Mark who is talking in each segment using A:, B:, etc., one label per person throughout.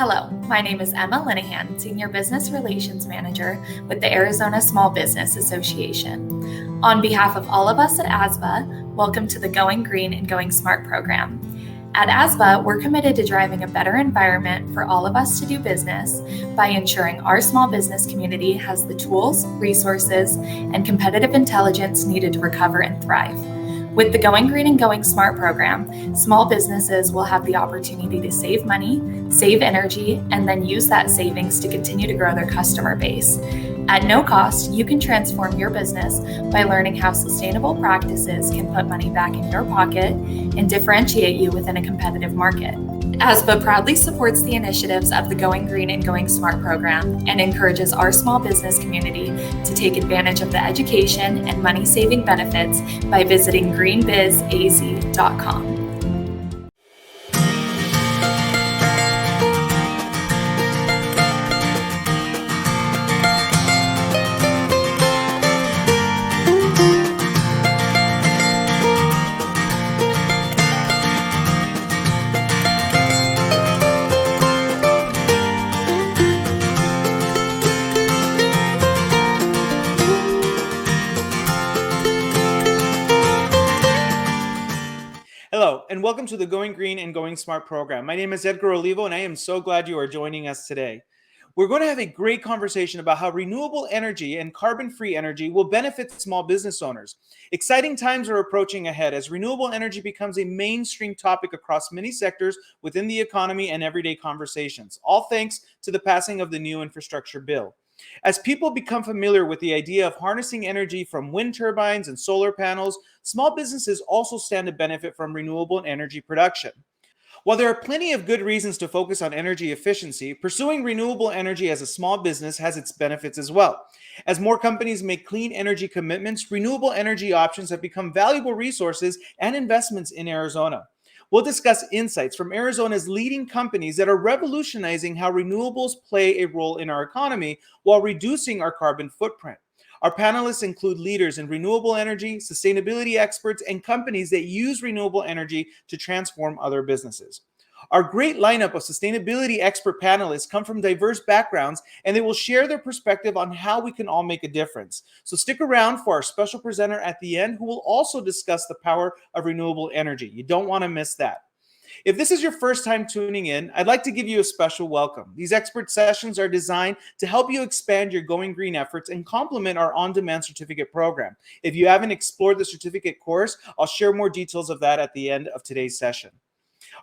A: Hello, my name is Emma Linehan, Senior Business Relations Manager with the Arizona Small Business Association. On behalf of all of us at ASBA, welcome to the Going Green and Going Smart program. At ASBA, we're committed to driving a better environment for all of us to do business by ensuring our small business community has the tools, resources, and competitive intelligence needed to recover and thrive. With the Going Green and Going Smart program, small businesses will have the opportunity to save money, save energy, and then use that savings to continue to grow their customer base. At no cost, you can transform your business by learning how sustainable practices can put money back in your pocket and differentiate you within a competitive market. ASBA proudly supports the initiatives of the Going Green and Going Smart program and encourages our small business community to take advantage of the education and money-saving benefits by visiting greenbizaz.com.
B: Hello, and welcome to the Going Green and Going Smart program. My name is Edgar Olivo, and I am so glad you are joining us today. We're going to have a great conversation about how renewable energy and carbon-free energy will benefit small business owners. Exciting times are approaching ahead as renewable energy becomes a mainstream topic across many sectors within the economy and everyday conversations, all thanks to the passing of the new infrastructure bill. As people become familiar with the idea of harnessing energy from wind turbines and solar panels, small businesses also stand to benefit from renewable energy production. While there are plenty of good reasons to focus on energy efficiency, pursuing renewable energy as a small business has its benefits as well. As more companies make clean energy commitments, renewable energy options have become valuable resources and investments in Arizona. We'll discuss insights from Arizona's leading companies that are revolutionizing how renewables play a role in our economy while reducing our carbon footprint. Our panelists include leaders in renewable energy, sustainability experts, and companies that use renewable energy to transform other businesses. Our great lineup of sustainability expert panelists come from diverse backgrounds, and they will share their perspective on how we can all make a difference. So stick around for our special presenter at the end, who will also discuss the power of renewable energy. You don't want to miss that. If this is your first time tuning in, I'd like to give you a special welcome. These expert sessions are designed to help you expand your Going Green efforts and complement our on-demand certificate program. If you haven't explored the certificate course, I'll share more details of that at the end of today's session.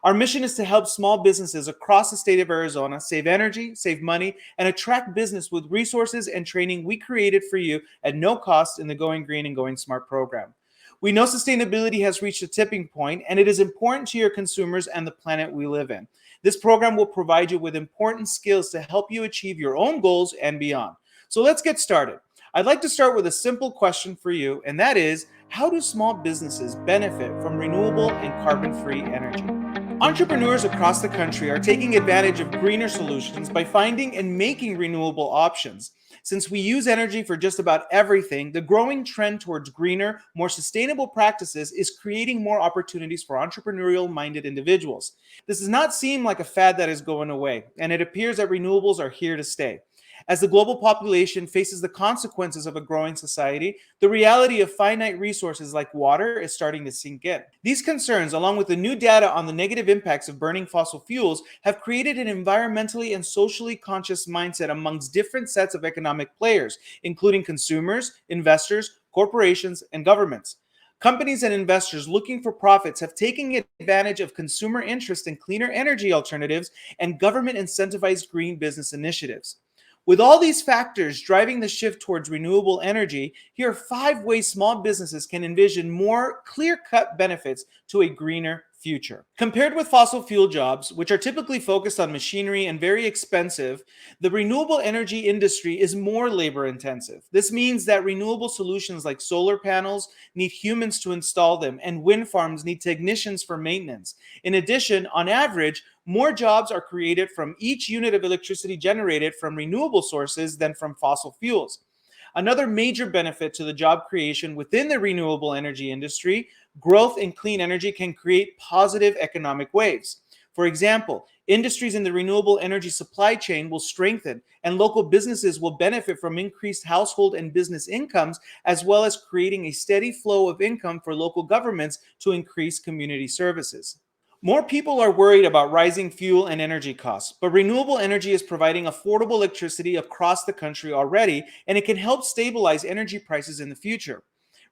B: Our mission is to help small businesses across the state of Arizona save energy, save money, and attract business with resources and training we created for you at no cost in the Going Green and Going Smart program. We know sustainability has reached a tipping point, and it is important to your consumers and the planet we live in. This program will provide you with important skills to help you achieve your own goals and beyond. So let's get started. I'd like to start with a simple question for you, and that is, how do small businesses benefit from renewable and carbon-free energy? Entrepreneurs across the country are taking advantage of greener solutions by finding and making renewable options. Since we use energy for just about everything, the growing trend towards greener, more sustainable practices is creating more opportunities for entrepreneurial-minded individuals. This does not seem like a fad that is going away, and it appears that renewables are here to stay. As the global population faces the consequences of a growing society, the reality of finite resources like water is starting to sink in. These concerns, along with the new data on the negative impacts of burning fossil fuels, have created an environmentally and socially conscious mindset amongst different sets of economic players, including consumers, investors, corporations, and governments. Companies and investors looking for profits have taken advantage of consumer interest in cleaner energy alternatives and government-incentivized green business initiatives. With all these factors driving the shift towards renewable energy, here are 5 ways small businesses can envision more clear-cut benefits to a greener future. Compared with fossil fuel jobs, which are typically focused on machinery and very expensive, the renewable energy industry is more labor-intensive. This means that renewable solutions like solar panels need humans to install them, and wind farms need technicians for maintenance. In addition, on average, more jobs are created from each unit of electricity generated from renewable sources than from fossil fuels. Another major benefit to the job creation within the renewable energy industry, growth in clean energy can create positive economic waves. For example, Industries in the renewable energy supply chain will strengthen, and local businesses will benefit from increased household and business incomes, as well as creating a steady flow of income for local governments to increase community services. More people are worried about rising fuel and energy costs, but renewable energy is providing affordable electricity across the country already, and it can help stabilize energy prices in the future.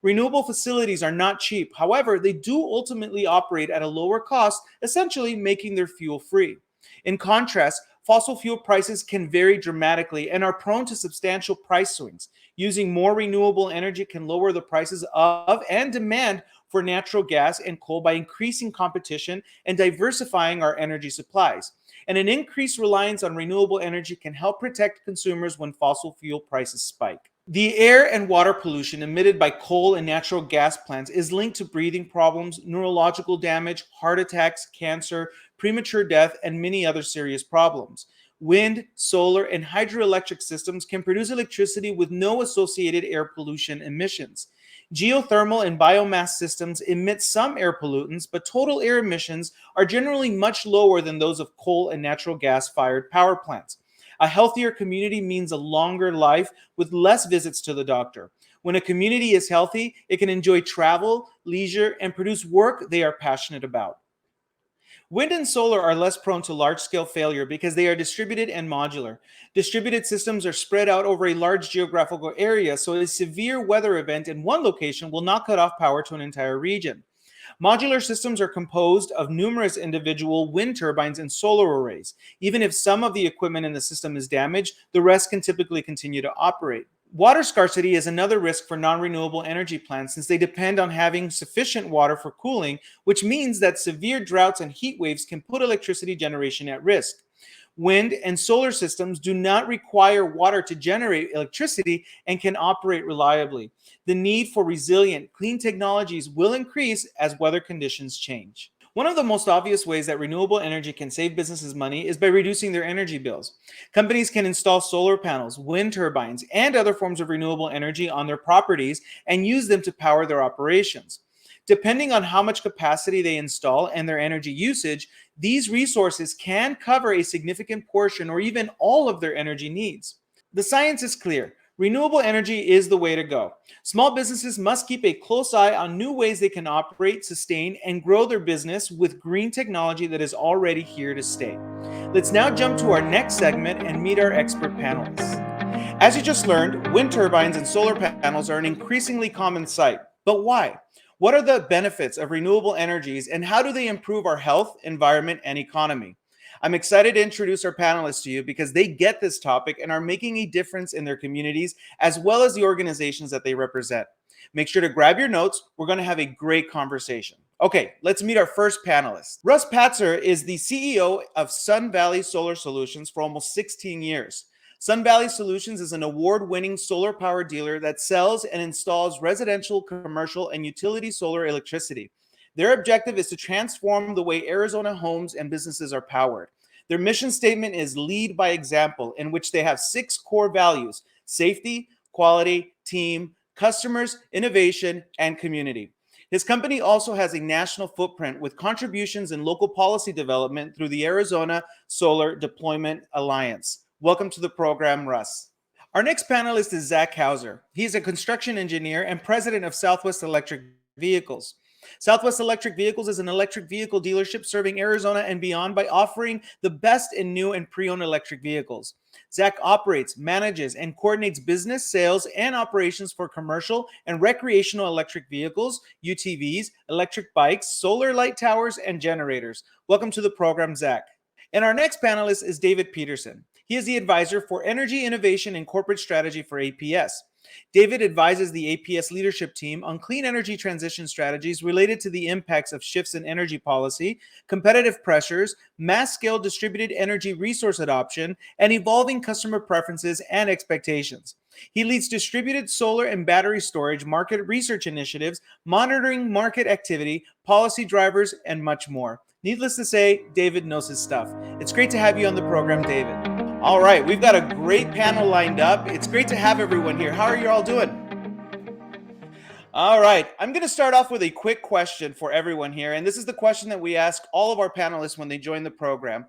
B: Renewable facilities are not cheap. However, they do ultimately operate at a lower cost, essentially making their fuel free. In contrast, fossil fuel prices can vary dramatically and are prone to substantial price swings. Using more renewable energy can lower the prices of and demand for natural gas and coal by increasing competition and diversifying our energy supplies. And an increased reliance on renewable energy can help protect consumers when fossil fuel prices spike. The air and water pollution emitted by coal and natural gas plants is linked to breathing problems, neurological damage, heart attacks, cancer, premature death, and many other serious problems. Wind, solar, and hydroelectric systems can produce electricity with no associated air pollution emissions. Geothermal and biomass systems emit some air pollutants, but total air emissions are generally much lower than those of coal and natural gas-fired power plants. A healthier community means a longer life with less visits to the doctor. When a community is healthy, it can enjoy travel, leisure, and produce work they are passionate about. Wind and solar are less prone to large-scale failure because they are distributed and modular. Distributed systems are spread out over a large geographical area, so a severe weather event in one location will not cut off power to an entire region. Modular systems are composed of numerous individual wind turbines and solar arrays. Even if some of the equipment in the system is damaged, the rest can typically continue to operate. Water scarcity is another risk for non-renewable energy plants since they depend on having sufficient water for cooling, which means that severe droughts and heat waves can put electricity generation at risk. Wind and solar systems do not require water to generate electricity and can operate reliably. The need for resilient, clean technologies will increase as weather conditions change. One of the most obvious ways that renewable energy can save businesses money is by reducing their energy bills. Companies can install solar panels, wind turbines, and other forms of renewable energy on their properties and use them to power their operations. Depending on how much capacity they install and their energy usage, these resources can cover a significant portion or even all of their energy needs. The science is clear. Renewable energy is the way to go. Small businesses must keep a close eye on new ways they can operate, sustain, and grow their business with green technology that is already here to stay. Let's now jump to our next segment and meet our expert panelists. As you just learned, wind turbines and solar panels are an increasingly common sight. But why? What are the benefits of renewable energies and how do they improve our health, environment, and economy? I'm excited to introduce our panelists to you because they get this topic and are making a difference in their communities as well as the organizations that they represent. Make sure to grab your notes. We're going to have a great conversation. Okay, let's meet our first panelist. Russ Patzer is the CEO of Sun Valley Solar Solutions for almost 16 years. Sun Valley Solutions is an award-winning solar power dealer that sells and installs residential, commercial, and utility solar electricity. Their objective is to transform the way Arizona homes and businesses are powered. Their mission statement is lead by example, in which they have 6 core values: safety, quality, team, customers, innovation, and community. His company also has a national footprint with contributions in local policy development through the Arizona Solar Deployment Alliance. Welcome to the program, Russ. Our next panelist is Zack. He is a construction engineer and president of Southwest Electric Vehicles. Southwest Electric Vehicles is an electric vehicle dealership serving Arizona and beyond by offering the best in new and pre-owned electric vehicles. Zack operates, manages, and coordinates business, sales, and operations for commercial and recreational electric vehicles, UTVs, electric bikes, solar light towers, and generators. Welcome to the program, Zack. And our next panelist is David Peterson. He is the advisor for energy innovation and corporate strategy for APS. David advises the APS leadership team on clean energy transition strategies related to the impacts of shifts in energy policy, competitive pressures, mass-scale distributed energy resource adoption, and evolving customer preferences and expectations. He leads distributed solar and battery storage market research initiatives, monitoring market activity, policy drivers, and much more. Needless to say, David knows his stuff. It's great to have you on the program, David. All right, we've got a great panel lined up. It's great to have everyone here. How are you all doing? All right, I'm going to start off with a quick question for everyone here. And this is the question that we ask all of our panelists when they join the program.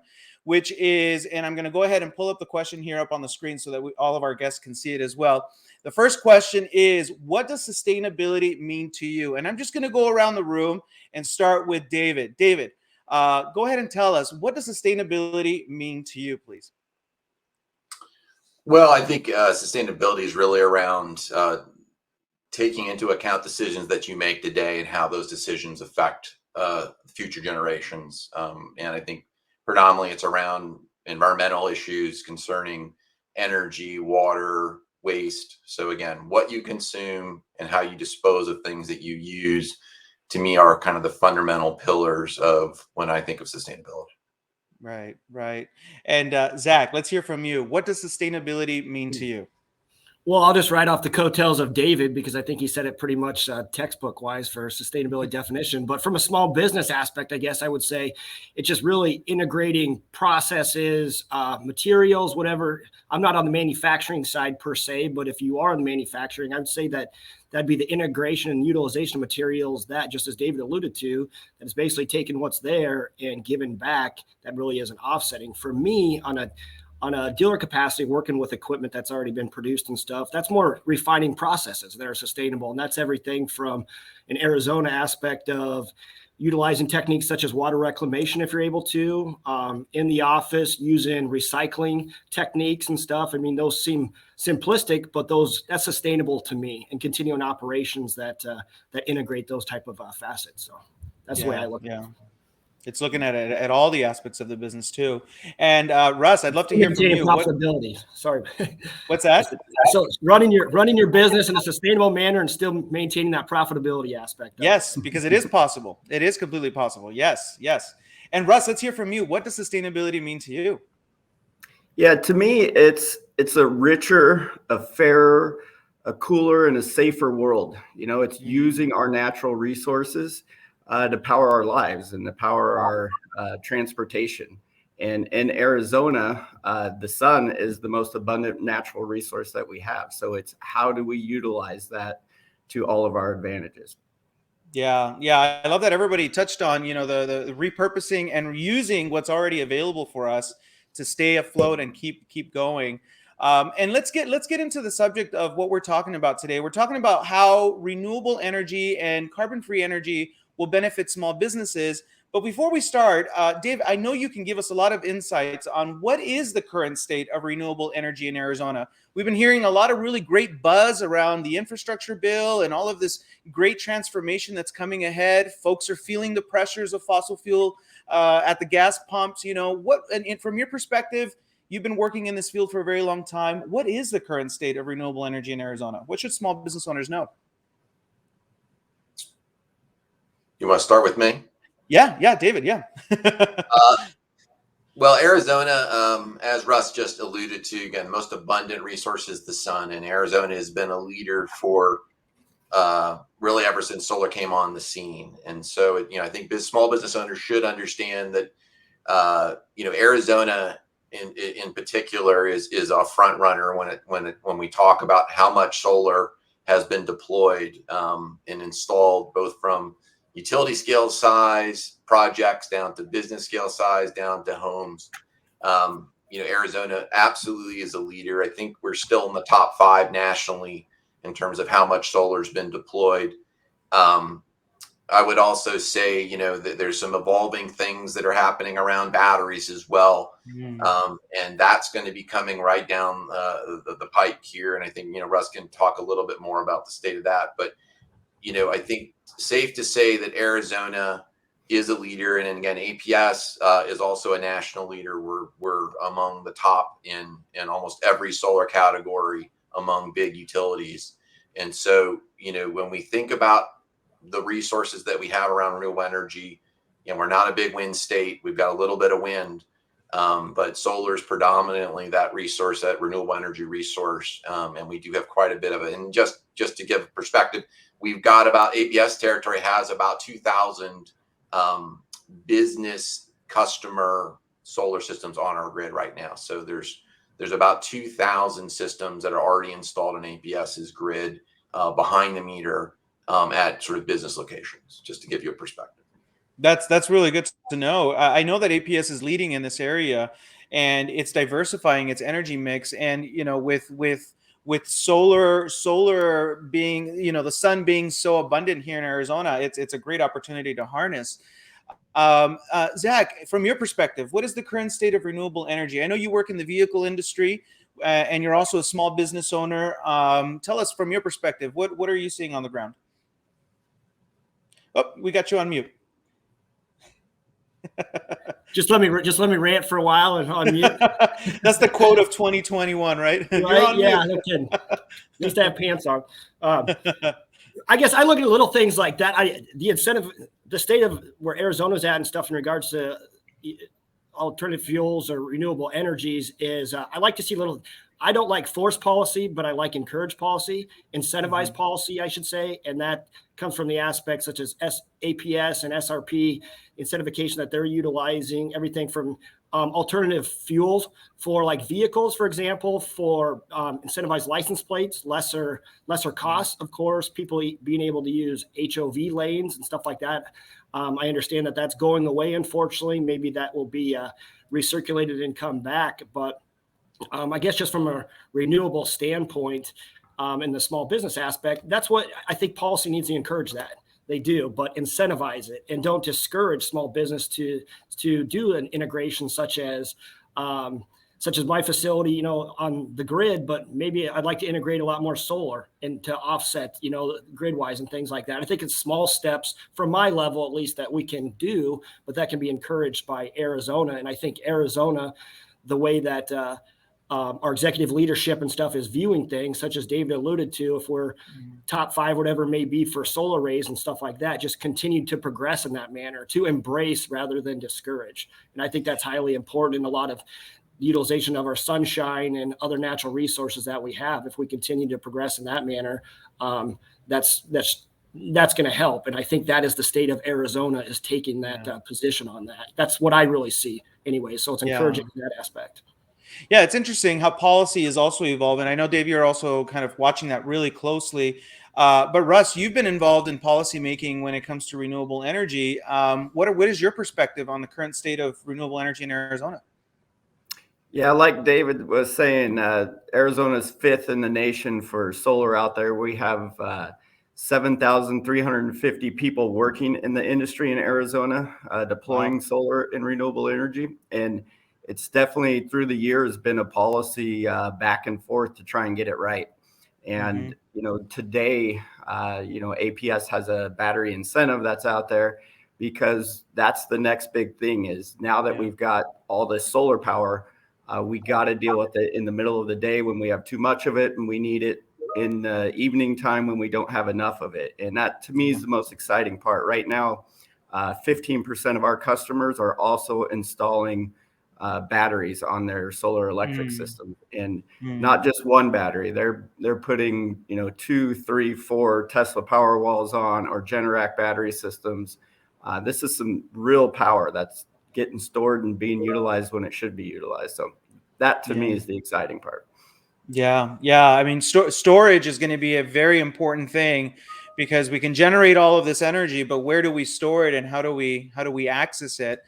B: which is, and I'm going to go ahead and pull up the question here up on the screen so that all of our guests can see it as well. The first question is, what does sustainability mean to you? And I'm just going to go around the room and start with David. David, go ahead and tell us, what does sustainability mean to you, please?
C: Well, I think sustainability is really around taking into account decisions that you make today and how those decisions affect future generations. And I think predominantly it's around environmental issues concerning energy, water, waste. So again, what you consume and how you dispose of things that you use, to me, are kind of the fundamental pillars of when I think of sustainability.
B: Right, right. And Zack, let's hear from you. What does sustainability mean to you?
D: Well, I'll just write off the coattails of David because I think he said it pretty much textbook wise for sustainability definition. But from a small business aspect, I guess I would say it's just really integrating processes, materials, whatever. I'm not on the manufacturing side per se, but if you are in the manufacturing, I would say that that'd be the integration and utilization of materials that, just as David alluded to, that is basically taking what's there and giving back. That really is an offsetting. For me, on a dealer capacity, working with equipment that's already been produced and stuff, that's more refining processes that are sustainable. And that's everything from an Arizona aspect of utilizing techniques such as water reclamation, if you're able to, in the office, using recycling techniques and stuff. I mean, those seem simplistic, but that's sustainable to me, and continuing operations that integrate those type of facets. So that's the way I look at it.
B: It's looking at all the aspects of the business too. And Russ, I'd love to hear from you.
D: Profitability. Sorry.
B: What's that?
D: So running your business in a sustainable manner and still maintaining that profitability aspect.
B: Yes, because it is possible. It is completely possible. Yes, yes. And Russ, let's hear from you. What does sustainability mean to you?
E: Yeah, to me, it's a richer, a fairer, a cooler, and a safer world. You know, it's using our natural resources to power our lives and to power our transportation. And in Arizona, the sun is the most abundant natural resource that we have. So it's how do we utilize that to all of our advantages?
B: Yeah, I love that everybody touched on, the repurposing and using what's already available for us to stay afloat and keep going. And let's get into the subject of what we're talking about today. We're talking about how renewable energy and carbon-free energy will benefit small businesses. But before we start, Dave, I know you can give us a lot of insights on what is the current state of renewable energy in Arizona. We've been hearing a lot of really great buzz around the infrastructure bill and all of this great transformation that's coming ahead. Folks are feeling the pressures of fossil fuel at the gas pumps. And from your perspective, you've been working in this field for a very long time. What is the current state of renewable energy in Arizona? What should small business owners know?
C: You want to start with me?
B: Yeah, David, yeah.
C: Well, Arizona, as Russ just alluded to, again, most abundant resource is the sun, and Arizona has been a leader for really ever since solar came on the scene. And so, I think small business owners should understand that, Arizona in particular is a front runner when we talk about how much solar has been deployed and installed, both from utility scale size projects down to business scale size, down to homes. Arizona absolutely is a leader. I think we're still in the top 5 nationally in terms of how much solar has been deployed. I would also say, that there's some evolving things that are happening around batteries as well. And that's going to be coming right down the pipe here. And I think, Russ can talk a little bit more about the state of that. But, I think safe to say that Arizona is a leader. And again, APS is also a national leader. We're among the top in almost every solar category among big utilities. And so, when we think about the resources that we have around renewable energy, we're not a big wind state. We've got a little bit of wind, but solar is predominantly that resource, that renewable energy resource. And we do have quite a bit of it. And just to give perspective, we've got about APS territory has about 2,000 business customer solar systems on our grid right now. So there's about 2,000 systems that are already installed on APS's grid behind the meter at sort of business locations, just to give you a perspective.
B: That's really good to know. I know that APS is leading in this area, and it's diversifying its energy mix. And with solar being, the sun being so abundant here in Arizona, it's a great opportunity to harness. Zack, from your perspective, what is the current state of renewable energy? I know you work in the vehicle industry, and you're also a small business owner. Tell us from your perspective, what are you seeing on the ground? Oh, we got you on mute.
D: Just let me rant for a while and unmute.
B: That's the quote of 2021, right?
D: Right?
B: You're on
D: Yeah,
B: mute.
D: no kidding. At least I have pants on. I guess I look at little things like that. The incentive, the state of where Arizona's at and stuff in regards to alternative fuels or renewable energies is I like to see little. I don't like force policy, but I like encourage policy, incentivize policy, I should say, and that comes from the aspects such as APS and SRP incentivization that they're utilizing, everything from alternative fuels for like vehicles, for example, for incentivized license plates, lesser costs, of course, people being able to use HOV lanes and stuff like that. I understand that that's going away, unfortunately. Maybe that will be recirculated and come back. But I guess just from a renewable standpoint in the small business aspect, that's what I think policy needs to encourage that. They do, but incentivize it and don't discourage small business to do an integration such as my facility, on the grid, but maybe I'd like to integrate a lot more solar and to offset, grid wise and things like that. I think it's small steps from my level, at least, that we can do, but that can be encouraged by Arizona. And I think Arizona, the way that our executive leadership and stuff is viewing things, such as David alluded to, if we're top 5, whatever it may be for solar arrays and stuff like that, just continue to progress in that manner, to embrace rather than discourage. And I think that's highly important in a lot of utilization of our sunshine and other natural resources that we have. If we continue to progress in that manner, that's going to help. And I think that is the state of Arizona is taking that position on that. That's what I really see anyway. So it's encouraging in that aspect.
B: Yeah, it's interesting how policy is also evolving. I know, Dave, you're also kind of watching that really closely. But Russ, you've been involved in policy making when it comes to renewable energy. What is your perspective on the current state of renewable energy in Arizona?
E: Yeah, like David was saying, Arizona's 5th in the nation for solar out there. We have 7,350 people working in the industry in Arizona, deploying solar and renewable energy. And it's definitely through the years been a policy back and forth to try and get it right. And, today, APS has a battery incentive that's out there because that's the next big thing is now that we've got all this solar power, we got to deal with it in the middle of the day when we have too much of it, and we need it in the evening time when we don't have enough of it. And that, to me, is the most exciting part. Right now, 15% of our customers are also installing batteries on their solar electric system, and not just one battery. They're putting 2, 3, 4 Tesla Powerwalls on, or Generac battery systems. This is some real power that's getting stored and being utilized when it should be utilized. So that to me is the exciting part.
B: Yeah. I mean, storage is going to be a very important thing because we can generate all of this energy, but where do we store it and how do we access it?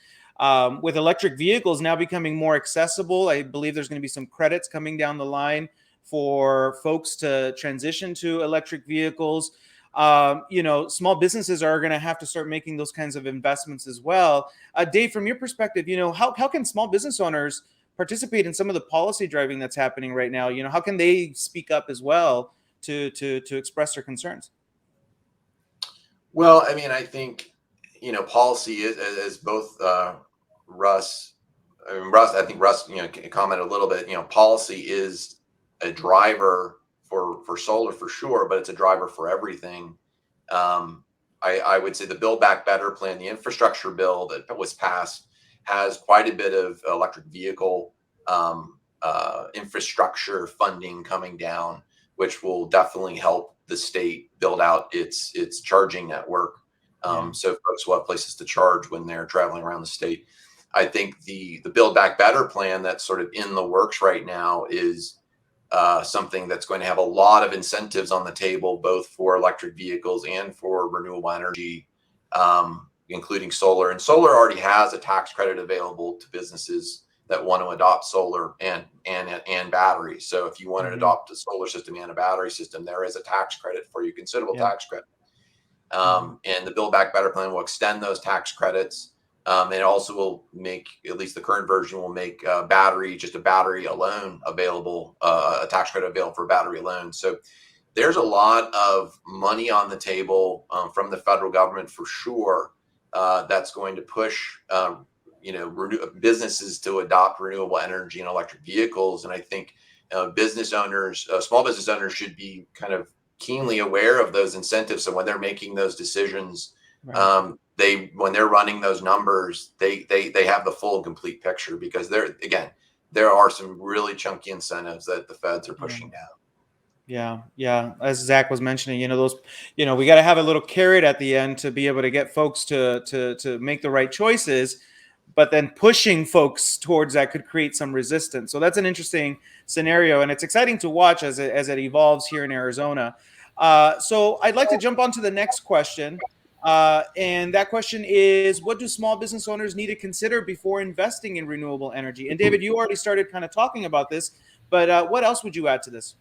B: With electric vehicles now becoming more accessible, I believe there's going to be some credits coming down the line for folks to transition to electric vehicles. Small businesses are going to have to start making those kinds of investments as well. Dave, from your perspective, how can small business owners participate in some of the policy driving that's happening right now? How can they speak up as well to express their concerns?
C: Well, I mean, I think, policy is, as both Russ, I think Russ, commented a little bit, policy is a driver for solar for sure, but it's a driver for everything. I would say the Build Back Better plan, the infrastructure bill that was passed, has quite a bit of electric vehicle infrastructure funding coming down, which will definitely help the state build out its charging network. So folks will have places to charge when they're traveling around the state. I think the Build Back Better plan that's sort of in the works right now is something that's going to have a lot of incentives on the table, both for electric vehicles and for renewable energy. including solar. And solar already has a tax credit available to businesses that want to adopt solar and batteries. So if you want to adopt a solar system and a battery system, there is a tax credit for you, considerable tax credit. And the Build Back Better plan will extend those tax credits. And it also will make, at least the current version will make just a battery alone available, a tax credit available for battery alone. So there's a lot of money on the table from the federal government for sure that's going to push businesses to adopt renewable energy and electric vehicles. And I think business owners, small business owners, should be kind of keenly aware of those incentives. So when they're making those decisions, when they're running those numbers, they have the full and complete picture, because there are some really chunky incentives that the feds are pushing down.
B: Yeah. As Zach was mentioning, we got to have a little carrot at the end to be able to get folks to make the right choices, but then pushing folks towards that could create some resistance. So that's an interesting scenario, and it's exciting to watch as it evolves here in Arizona. So I'd like to jump on to the next question. And that question is, what do small business owners need to consider before investing in renewable energy? And David, you already started kind of talking about this, but what else would you add to this?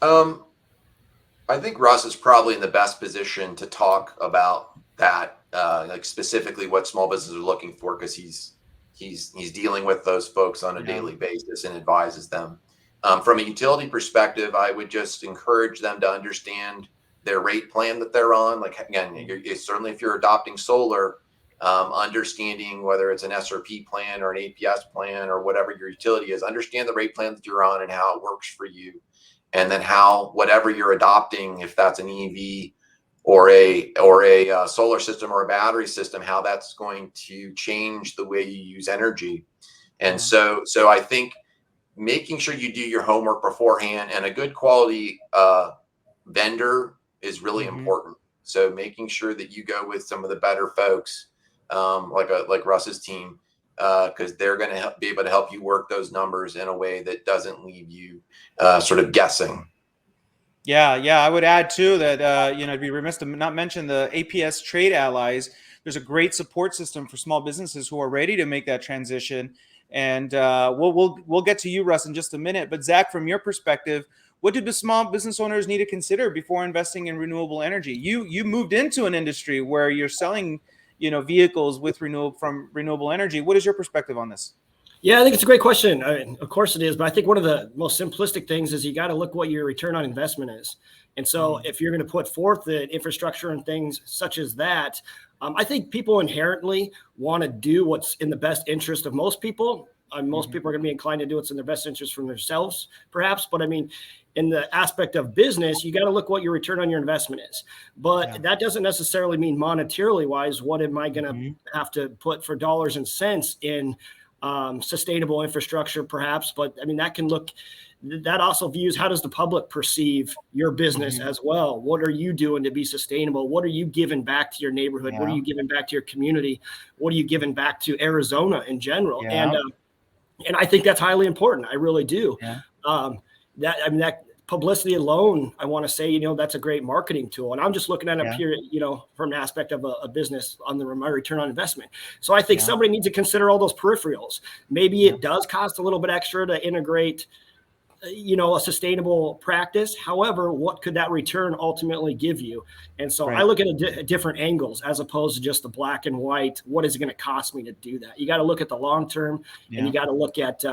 C: I think Russ is probably in the best position to talk about that, like specifically what small businesses are looking for, because he's dealing with those folks on a daily basis and advises them. From a utility perspective, I would just encourage them to understand their rate plan that they're on. Like, again, certainly if you're adopting solar, understanding whether it's an SRP plan or an APS plan or whatever your utility is, understand the rate plan that you're on and how it works for you. And then how whatever you're adopting, if that's an EV or a solar system or a battery system, how that's going to change the way you use energy. And so I think making sure you do your homework beforehand, and a good quality vendor is really important. So making sure that you go with some of the better folks, like Russ's team, because they're going to be able to help you work those numbers in a way that doesn't leave you sort of guessing.
B: Yeah. I would add too that I'd be remiss to not mention the APS Trade Allies. There's a great support system for small businesses who are ready to make that transition. And we'll get to you, Russ, in just a minute. But Zach, from your perspective, what do the small business owners need to consider before investing in renewable energy? You moved into an industry where you're selling vehicles with renewable energy. What is your perspective on this?
D: Yeah, I think it's a great question. Of course it is, but I think one of the most simplistic things is you got to look what your return on investment is. And so if you're going to put forth the infrastructure and things such as that, I think people inherently want to do what's in the best interest of most people. Most people are going to be inclined to do what's in their best interest for themselves, perhaps. But I mean, in the aspect of business, you got to look what your return on your investment is. But that doesn't necessarily mean monetarily wise, what am I going to have to put for dollars and cents in sustainable infrastructure, perhaps. But I mean, that also views, how does the public perceive your business as well? What are you doing to be sustainable? What are you giving back to your neighborhood? What are you giving back to your community? What are you giving back to Arizona in general? And I think that's highly important. I really do. That publicity alone, I want to say, that's a great marketing tool. And I'm just looking at it here, from an aspect of a business on my return on investment. So I think somebody needs to consider all those peripherals. Maybe it does cost a little bit extra to integrate, a sustainable practice. However, what could that return ultimately give you? And so I look at different angles as opposed to just the black and white. What is it going to cost me to do that? You got to look at the long term, and you got to look at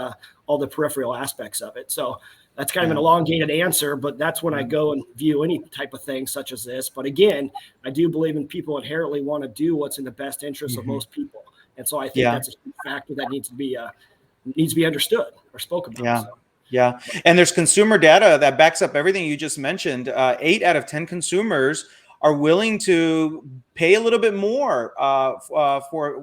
D: all the peripheral aspects of it. So that's kind of an elongated answer, but that's when I go and view any type of thing such as this. But again, I do believe in people inherently want to do what's in the best interest of most people. And so I think that's a factor that needs to be understood or spoken about.
B: Yeah. And there's consumer data that backs up everything you just mentioned. 8 out of 10 consumers are willing to pay a little bit more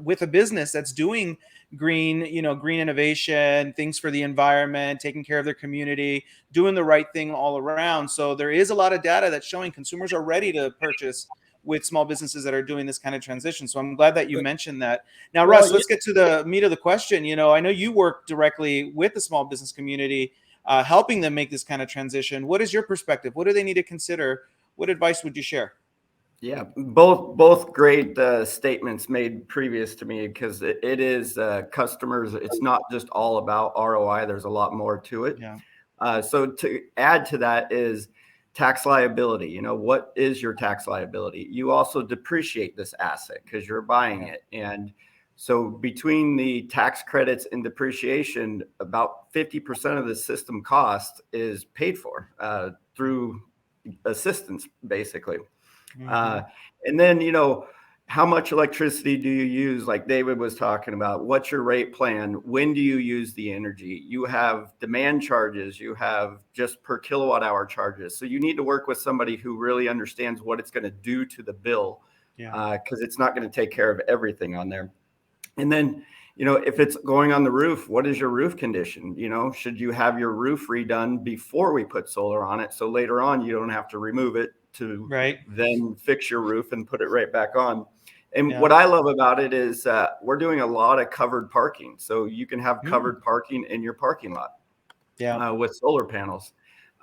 B: with a business that's doing green innovation, things for the environment, taking care of their community, doing the right thing all around. So there is a lot of data that's showing consumers are ready to purchase with small businesses that are doing this kind of transition. So I'm glad that you mentioned that. Now, Russ, let's get to the meat of the question. I know you work directly with the small business community, helping them make this kind of transition. What is your perspective? What do they need to consider? What advice would you share?
E: Yeah, both great statements made previous to me, because it is customers. It's not just all about ROI. There's a lot more to it.
B: Yeah.
E: So to add to that is tax liability. You know, what is your tax liability? You also depreciate this asset because you're buying it. And so between the tax credits and depreciation, about 50% of the system cost is paid for through assistance, basically. And then, you know, how much electricity do you use? Like David was talking about, what's your rate plan? When do you use the energy? You have demand charges, you have just per kilowatt hour charges. So you need to work with somebody who really understands what it's going to do to the bill, because it's not going to take care of everything on there. And then, you know, if it's going on the roof, what is your roof condition? You know, should you have your roof redone before we put solar on it, so later on you don't have to remove it to then fix your roof and put it right back on? And what I love about it is we're doing a lot of covered parking. So you can have covered parking in your parking lot with solar panels.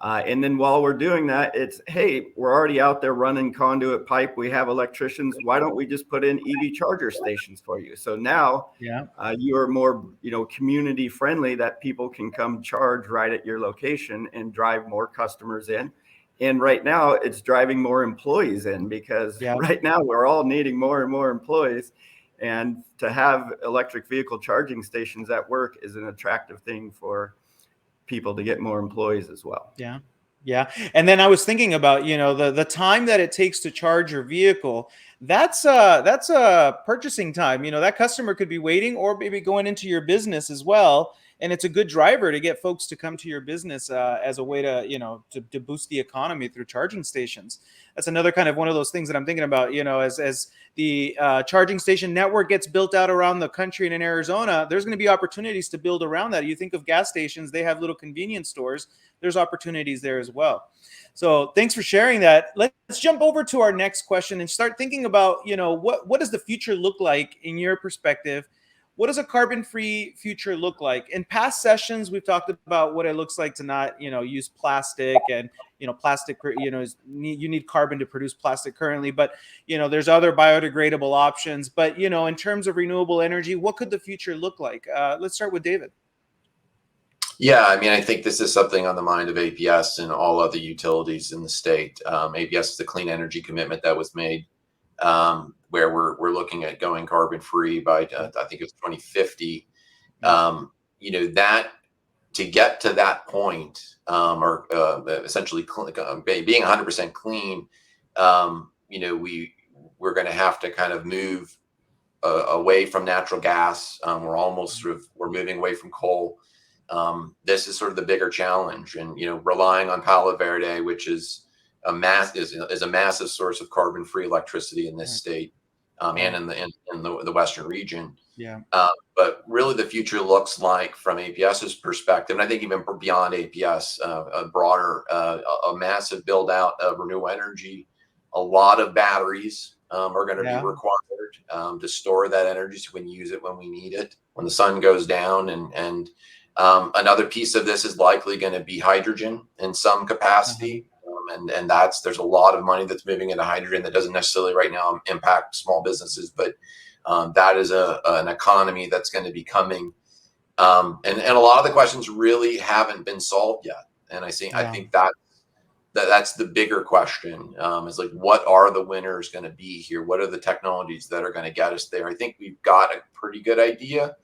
E: And then while we're doing that, it's, hey, we're already out there running conduit pipe. We have electricians. Why don't we just put in EV charger stations for you? So now you are more, you know, community friendly, that people can come charge right at your location and drive more customers in. And right now it's driving more employees in, because right now we're all needing more and more employees. And to have electric vehicle charging stations at work is an attractive thing for people to get more employees as well.
B: Yeah. And then I was thinking about, you know, the time that it takes to charge your vehicle. That's a purchasing time. You know, that customer could be waiting or maybe going into your business as well. And it's a good driver to get folks to come to your business as a way to, you know, to boost the economy through charging stations. That's another kind of one of those things that I'm thinking about, you know, as the charging station network gets built out around the country and in Arizona, there's going to be opportunities to build around that. You think of gas stations, they have little convenience stores. There's opportunities there as well. So thanks for sharing that. Let's jump over to our next question and start thinking about, you know, what does the future look like in your perspective? What does a carbon-free future look like? In past sessions, we've talked about what it looks like to not, you know, use plastic, and, you know, plastic, you know, you need carbon to produce plastic currently, but, you know, there's other biodegradable options. But, you know, in terms of renewable energy, what could the future look like? Let's start with David.
C: Yeah, I mean, I think this is something on the mind of APS and all other utilities in the state. APS is the clean energy commitment that was made, where we're looking at going carbon free by I think it's 2050. You know, that to get to that point, or essentially being 100% clean, you know, we're going to have to kind of move away from natural gas. We're moving away from coal. This is sort of the bigger challenge, and, you know, relying on Palo Verde, which is a massive source of carbon-free electricity in this state, and in the Western region. But really, the future looks like, from APS's perspective, and I think even beyond APS, a broader, a massive build out of renewable energy. A lot of batteries are going to be required to store that energy, so we can use it when we need it, when the sun goes down. And another piece of this is likely going to be hydrogen in some capacity. And there's a lot of money that's moving into hydrogen that doesn't necessarily right now impact small businesses, but that is an economy that's going to be coming. And a lot of the questions really haven't been solved yet. And I think that's the bigger question, is like, what are the winners going to be here? What are the technologies that are going to get us there? I think we've got a pretty good idea,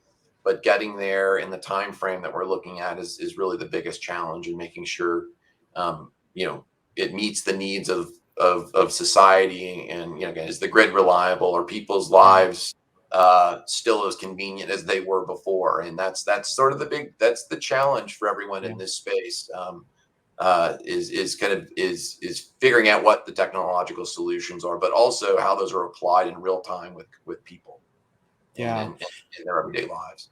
C: but getting there in the time frame that we're looking at is really the biggest challenge, and making sure you know, it meets the needs of society. And, you know, again, is the grid reliable? Are people's lives still as convenient as they were before? And that's sort of that's the challenge for everyone in this space. Is figuring out what the technological solutions are, but also how those are applied in real time with people in their everyday lives.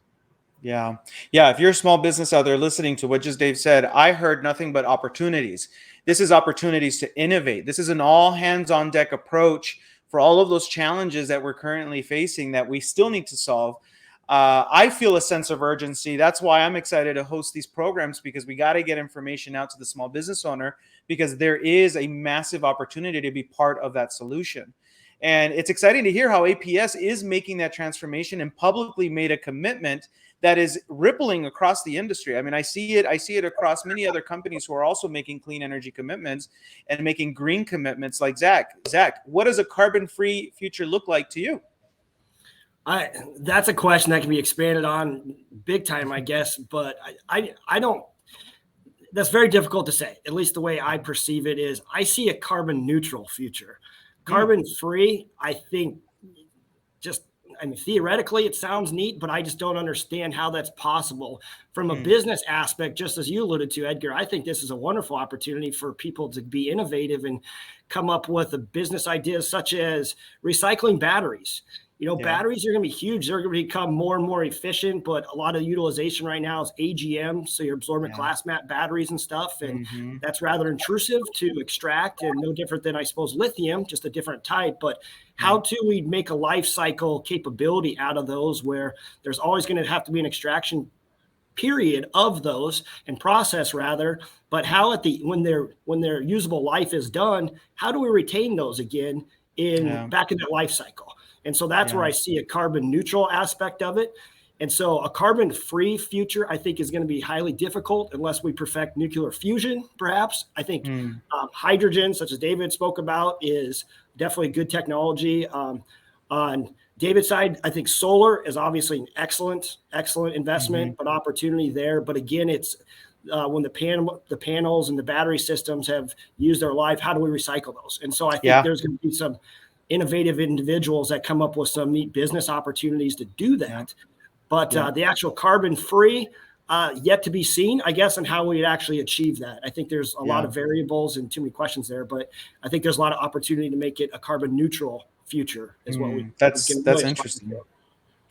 B: Yeah. If you're a small business out there listening to what just Dave said, I heard nothing but opportunities. This is opportunities to innovate. This is an all hands on deck approach for all of those challenges that we're currently facing that we still need to solve. I feel a sense of urgency. That's why I'm excited to host these programs, because we got to get information out to the small business owner, because there is a massive opportunity to be part of that solution. And it's exciting to hear how APS is making that transformation and publicly made a commitment that is rippling across the industry. I mean, I see it across many other companies who are also making clean energy commitments and making green commitments, like Zack. Zack, what does a carbon-free future look like to you?
D: That's a question that can be expanded on big time, I guess, but I don't. That's very difficult to say. At least the way I perceive it is, I see a carbon neutral future. Carbon free, I think, theoretically it sounds neat, but I just don't understand how that's possible from a business aspect. Just as you alluded to, Edgar, I think this is a wonderful opportunity for people to be innovative and come up with business ideas such as recycling batteries. Batteries are going to be huge. They're going to become more and more efficient, but a lot of utilization right now is AGM, so your absorbent glass mat batteries and stuff, and that's rather intrusive to extract, and no different than, I suppose, lithium, just a different type. But how do we make a life cycle capability out of those, where there's always going to have to be an extraction period of those and process rather, but how when their usable life is done, how do we retain those again back in that life cycle? And so that's where I see a carbon neutral aspect of it. And so a carbon free future, I think, is going to be highly difficult unless we perfect nuclear fusion, perhaps. I think hydrogen, such as David spoke about, is definitely good technology. On David's side, I think solar is obviously an excellent investment, but opportunity there. But again, it's when the panels and the battery systems have used their life, how do we recycle those? And so I think there's going to be some innovative individuals that come up with some neat business opportunities to do that. But the actual carbon free, yet to be seen, I guess, and how we'd actually achieve that. I think there's a lot of variables and too many questions there, but I think there's a lot of opportunity to make it a carbon neutral future is what
B: that's interesting.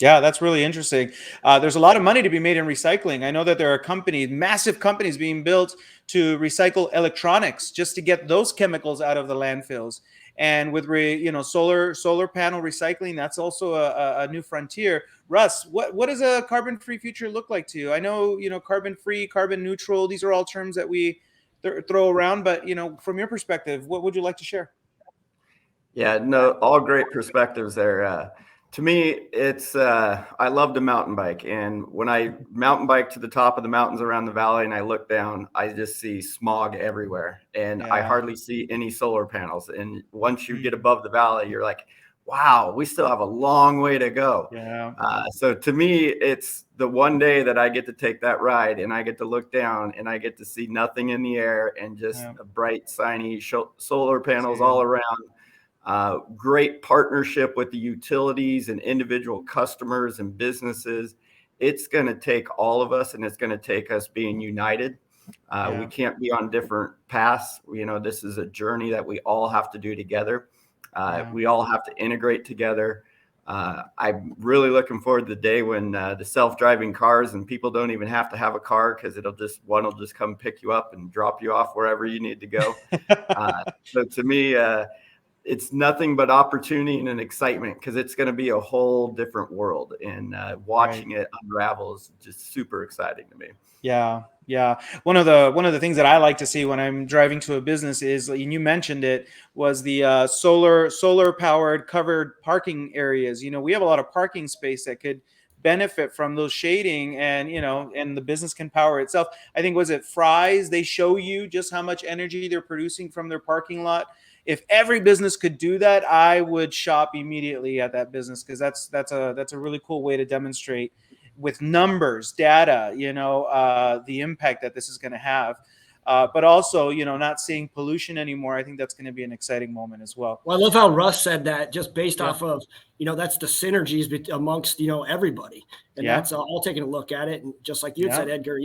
B: Yeah, that's really interesting. There's a lot of money to be made in recycling. I know that there are massive companies being built to recycle electronics just to get those chemicals out of the landfills. And with solar panel recycling, that's also a new frontier. Russ, what does a carbon-free future look like to you? I know, carbon-free, carbon neutral, these are all terms that we throw around, but from your perspective, what would you like to share?
E: Yeah, no, all great perspectives there. To me, it's I love to mountain bike, and when I mountain bike to the top of the mountains around the valley and I look down, I just see smog everywhere, and I hardly see any solar panels. And once you get above the valley, you're like, wow, we still have a long way to go. So to me, it's the one day that I get to take that ride and I get to look down and I get to see nothing in the air and just bright, shiny solar panels all around. Great partnership with the utilities and individual customers and businesses. It's going to take all of us, and it's going to take us being united. We can't be on different paths. This is a journey that we all have to do together. We all have to integrate together. I'm really looking forward to the day when the self-driving cars and people don't even have to have a car, because one will just come pick you up and drop you off wherever you need to go. So to me, it's nothing but opportunity and an excitement, because it's going to be a whole different world, and watching it unravel is just super exciting to me.
B: Yeah. One of the things that I like to see when I'm driving to a business is, and you mentioned it, was the solar powered covered parking areas. We have a lot of parking space that could benefit from those shading, and and the business can power itself. I think, was it Fry's? They show you just how much energy they're producing from their parking lot. If every business could do that, I would shop immediately at that business, because that's a really cool way to demonstrate with numbers, data, the impact that this is going to have. But also, not seeing pollution anymore. I think that's going to be an exciting moment as well.
D: Well, I love how Russ said that, just based off of, that's the synergies amongst, everybody. And that's all taking a look at it. And just like you said, Edgar,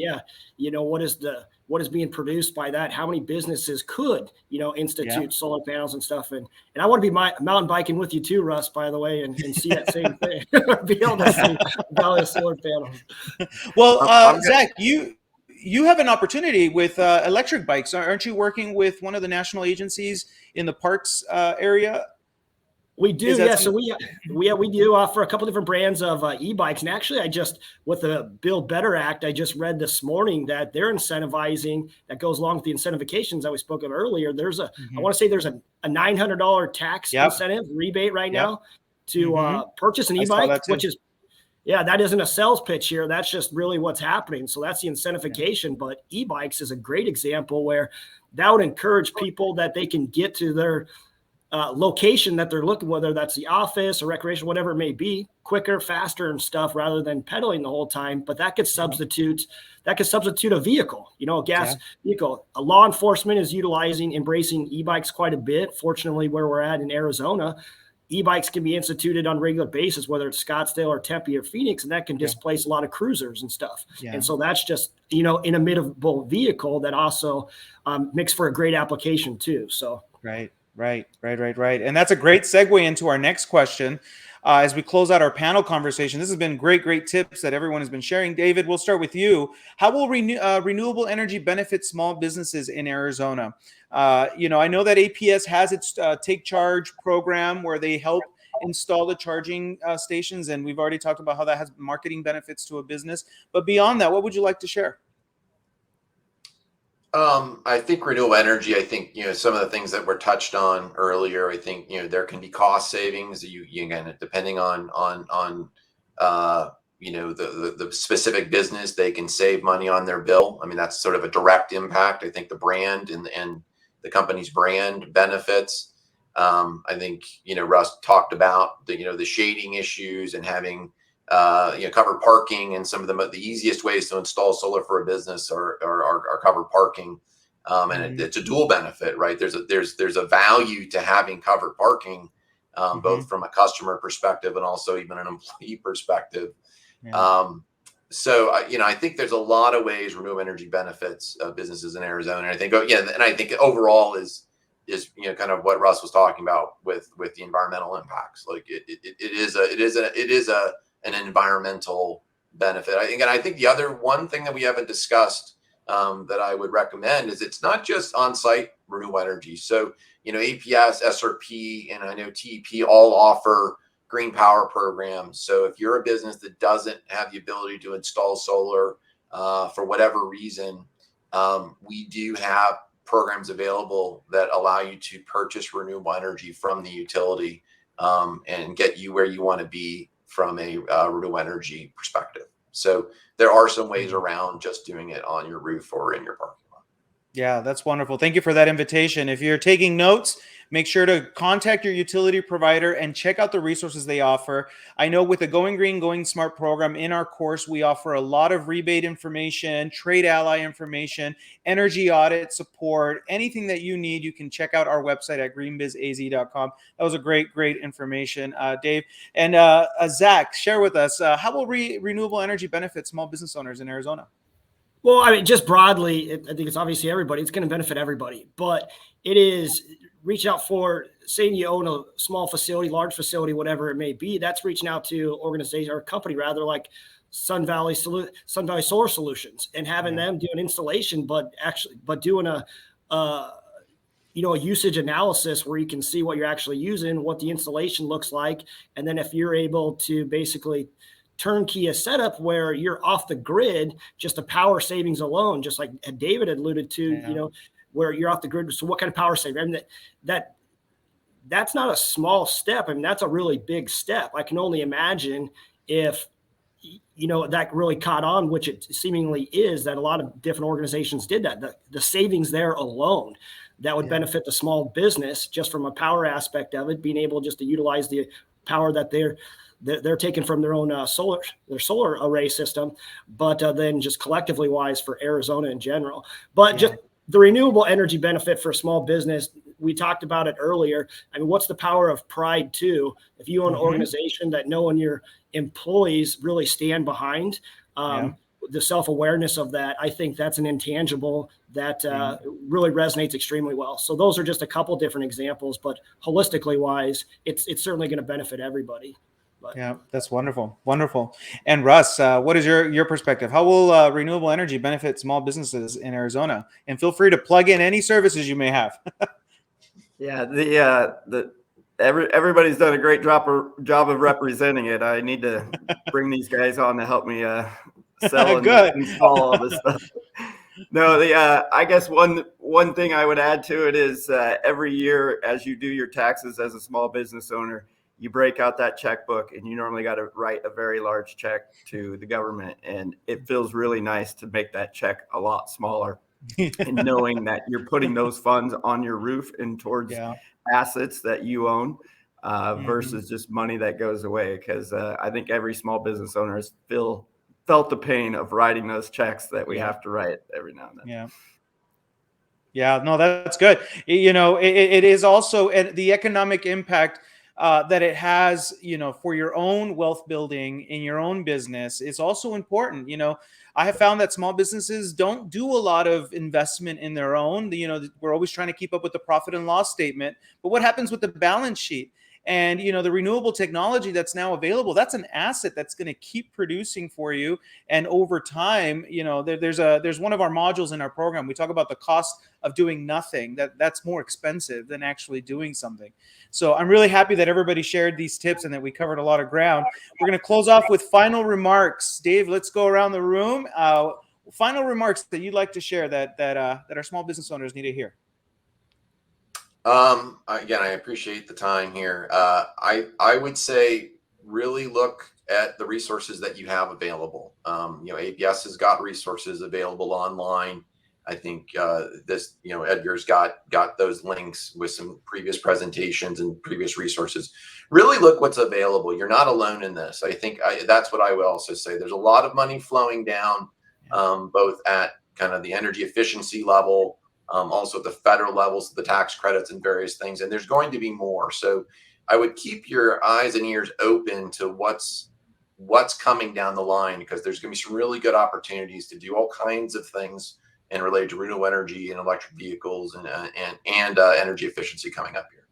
D: what is being produced by that? How many businesses could, institute solar panels and stuff? And I want to be mountain biking with you too, Russ, by the way, and see that same thing. Be able to see the solar panels.
B: Well, Zack, you have an opportunity with electric bikes. Aren't you working with one of the national agencies in the parks area?
D: We do, yeah. So we do offer a couple different brands of e-bikes, and actually, with the Build Better Act, I just read this morning that they're incentivizing, that goes along with the incentivifications that we spoke of earlier. There's I want to say there's a $900 tax incentive rebate right now to purchase an e-bike, which is, that isn't a sales pitch here. That's just really what's happening. So that's the incentivization. But e-bikes is a great example where that would encourage people that they can get to their location that they're looking, whether that's the office or recreation, whatever it may be, quicker, faster and stuff, rather than pedaling the whole time. But that could substitute a vehicle, a gas vehicle. Law enforcement is embracing e-bikes quite a bit. Fortunately, where we're at in Arizona, e-bikes can be instituted on a regular basis, whether it's Scottsdale or Tempe or Phoenix, and that can displace a lot of cruisers and stuff. And so that's just, an imitable vehicle that also makes for a great application too. So
B: Right. And that's a great segue into our next question. As we close out our panel conversation, this has been great tips that everyone has been sharing. David, we'll start with you. How will renewable energy benefit small businesses in Arizona? I know that APS has its Take Charge program where they help install the charging stations, and we've already talked about how that has marketing benefits to a business. But beyond that, what would you like to share?
C: I think renewable energy, some of the things that were touched on earlier, I think, there can be cost savings. You again, depending on the specific business, they can save money on their bill. I mean, that's sort of a direct impact. I think the brand and the company's brand benefits. I think, Russ talked about the shading issues and having covered parking, and some of the easiest ways to install solar for a business are covered parking, and it's a dual benefit, right? There's a value to having covered parking, both from a customer perspective and also even an employee perspective. So I think there's a lot of ways renewable energy benefits businesses in Arizona. And I think overall is kind of what Russ was talking about with the environmental impacts. Like it is an environmental benefit. I think the other one thing that we haven't discussed that I would recommend is it's not just on-site renewable energy. So, APS, SRP, and I know TEP all offer green power programs. So if you're a business that doesn't have the ability to install solar for whatever reason, we do have programs available that allow you to purchase renewable energy from the utility and get you where you want to be from a renewable energy perspective. So there are some ways around just doing it on your roof or in your parking lot.
B: Yeah, that's wonderful. Thank you for that invitation. If you're taking notes, make sure to contact your utility provider and check out the resources they offer. I know with the Going Green, Going Smart program in our course, we offer a lot of rebate information, trade ally information, energy audit support, anything that you need. You can check out our website at greenbizaz.com. That was a great think Dave. And Zack, share with us, how will renewable energy benefit small business owners in Arizona?
D: Well, I mean, just broadly, I think it's obviously everybody. It's going to benefit everybody, but it is reaching out for, saying you own a small facility, large facility, whatever it may be. That's reaching out to organization or company rather, like Sun Valley Solar Solutions, and having them do an installation, but doing a usage analysis where you can see what you're actually using, what the installation looks like, and then if you're able to basically turnkey a setup where you're off the grid, just a power savings alone, just like David had alluded to, where you're off the grid. So what kind of power saving? I mean, that's not a small step. I mean, that's a really big step. I can only imagine if, that really caught on, which it seemingly is, that a lot of different organizations did that. The savings there alone, that would benefit the small business just from a power aspect of it, being able just to utilize the power that they're taking from their own solar array system, but then just collectively wise for Arizona in general. But just the renewable energy benefit for a small business, we talked about it earlier. I mean, what's the power of pride too? If you own an organization that knowing your employees really stand behind, the self-awareness of that, I think that's an intangible that really resonates extremely well. So those are just a couple different examples, but holistically wise, it's certainly going to benefit everybody.
B: Yeah, that's wonderful. And Russ, what is your perspective? How will renewable energy benefit small businesses in Arizona? And feel free to plug in any services you may have.
E: Yeah, the everybody's done a great job of representing it. I need to bring these guys on to help me sell and
B: Good.
E: install all this stuff. No, I guess one thing I would add to it is every year as you do your taxes as a small business owner, you break out that checkbook and you normally got to write a very large check to the government. And it feels really nice to make that check a lot smaller and knowing that you're putting those funds on your roof and towards assets that you own versus just money that goes away. Because I think every small business owner has felt the pain of writing those checks that we have to write every now and then.
B: Yeah, no, that's good. It is also the economic impact that it has, for your own wealth building in your own business is also important. I have found that small businesses don't do a lot of investment in their own. We're always trying to keep up with the profit and loss statement, but what happens with the balance sheet? And the renewable technology that's now available, that's an asset that's going to keep producing for you. And over time, there's one of our modules in our program. We talk about the cost of doing nothing. That's more expensive than actually doing something. So I'm really happy that everybody shared these tips and that we covered a lot of ground. We're going to close off with final remarks. Dave, let's go around the room. Final remarks that you'd like to share that our small business owners need to hear.
C: Again, I appreciate the time here. I would say really look at the resources that you have available. APS has got resources available online. I think Edgar's got those links with some previous presentations and previous resources. Really look what's available. You're not alone in this. I think that's what I would also say. There's a lot of money flowing down, both at kind of the energy efficiency level, also at the federal levels, the tax credits and various things, and there's going to be more. So I would keep your eyes and ears open to what's coming down the line, because there's going to be some really good opportunities to do all kinds of things and related to renewable energy and electric vehicles and energy efficiency coming up here.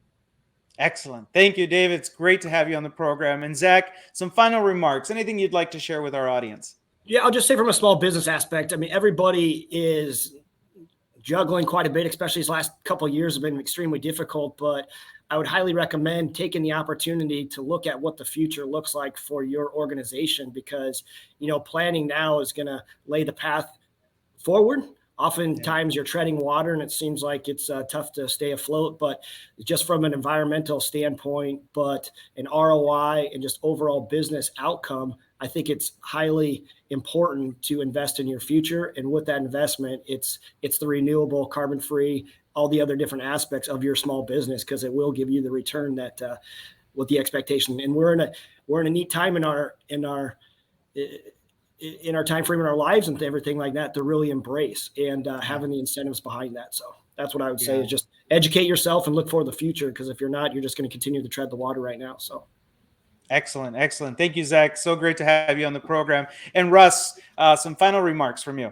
B: Excellent. Thank you, Dave. It's great to have you on the program. And Zack, some final remarks. Anything you'd like to share with our audience?
D: Yeah, I'll just say from a small business aspect, I mean, everybody is juggling quite a bit, especially these last couple of years have been extremely difficult, but I would highly recommend taking the opportunity to look at what the future looks like for your organization, because, planning now is going to lay the path forward. Oftentimes you're treading water and it seems like it's tough to stay afloat, but just from an environmental standpoint, but an ROI and just overall business outcome, I think it's highly important to invest in your future. And with that investment, it's the renewable, carbon-free, all the other different aspects of your small business, because it will give you the return that with the expectation. And we're in a neat time in our time frame in our lives and everything like that to really embrace and having the incentives behind that. So that's what I would say is just educate yourself and look for the future, because if you're not, you're just going to continue to tread the water right now. So.
B: Excellent. Thank you, Zack. So great to have you on the program. And Russ, some final remarks from you.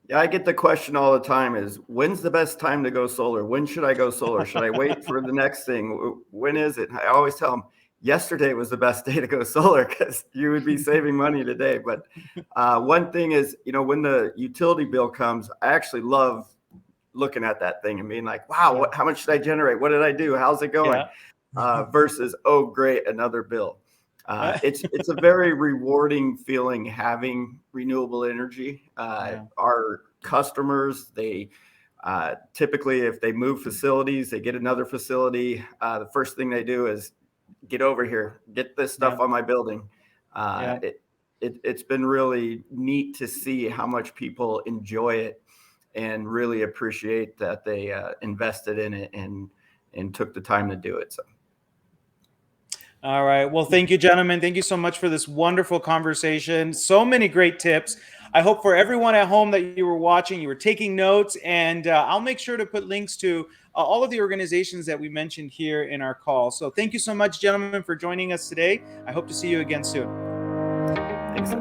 E: Yeah, I get the question all the time is, when's the best time to go solar? When should I go solar? Should I wait for the next thing? When is it? I always tell them, yesterday was the best day to go solar, because you would be saving money today. But one thing is, when the utility bill comes, I actually love looking at that thing and being like, wow, how much did I generate? What did I do? How's it going? Versus, oh, great, another bill. It's a very rewarding feeling having renewable energy. Our customers, they typically, if they move facilities, they get another facility. The first thing they do is get over here, get this stuff on my building. It's been really neat to see how much people enjoy it and really appreciate that they invested in it and took the time to do it. So.
B: All right. Well, thank you, gentlemen. Thank you so much for this wonderful conversation. So many great tips. I hope for everyone at home that you were watching, you were taking notes, and I'll make sure to put links to all of the organizations that we mentioned here in our call. So thank you so much, gentlemen, for joining us today. I hope to see you again soon.
E: Thanks.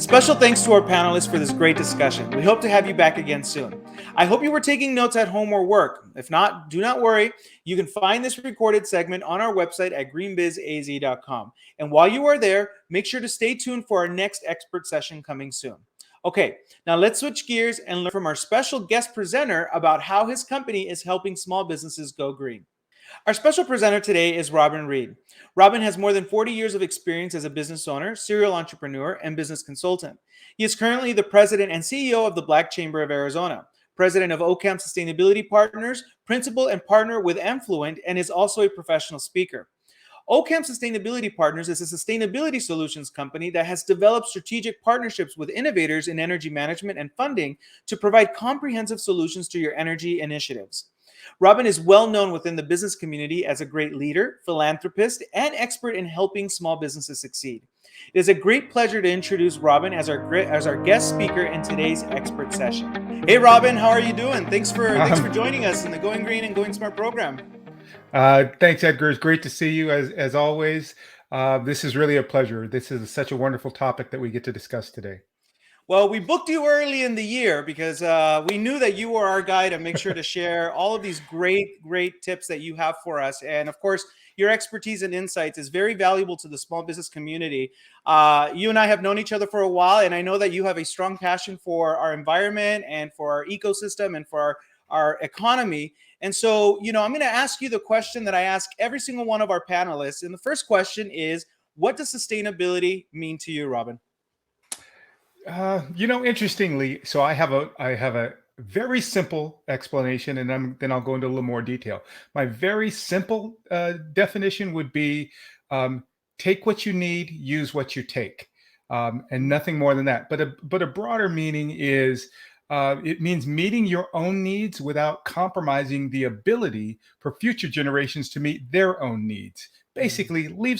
B: Special thanks to our panelists for this great discussion. We hope to have you back again soon. I hope you were taking notes at home or work. If not, do not worry. You can find this recorded segment on our website at greenbizaz.com. And while you are there, make sure to stay tuned for our next expert session coming soon. Okay, now let's switch gears and learn from our special guest presenter about how his company is helping small businesses go green. Our special presenter today is Robin Reed. Robin has more than 40 years of experience as a business owner, serial entrepreneur, and business consultant. He is currently the president and CEO of the Black Chamber of Arizona, president of Occam Sustainability Partners, principal and partner with Enfluent, and is also a professional speaker. Occam Sustainability Partners is a sustainability solutions company that has developed strategic partnerships with innovators in energy management and funding to provide comprehensive solutions to your energy initiatives. Robin is well known within the business community as a great leader, philanthropist, and expert in helping small businesses succeed. It is a great pleasure to introduce Robin as our guest speaker in today's expert session. Hey, Robin, how are you doing? Thanks for joining us in the Going Green and Going Smart program.
F: Thanks, Edgar. It's great to see you as always. This is really a pleasure. This is such a wonderful topic that we get to discuss today.
B: Well, we booked you early in the year because we knew that you were our guy to make sure to share all of these great tips that you have for us. And of course, your expertise and insights is very valuable to the small business community. You and I have known each other for a while, and I know that you have a strong passion for our environment and for our ecosystem and for our economy. And so, I'm going to ask you the question that I ask every single one of our panelists. And the first question is, what does sustainability mean to you, Robin?
F: Interestingly, so I have a very simple explanation, and then I'll go into a little more detail. My very simple definition would be take what you need, use what you take, and nothing more than that. But a broader meaning is it means meeting your own needs without compromising the ability for future generations to meet their own needs. Basically, leave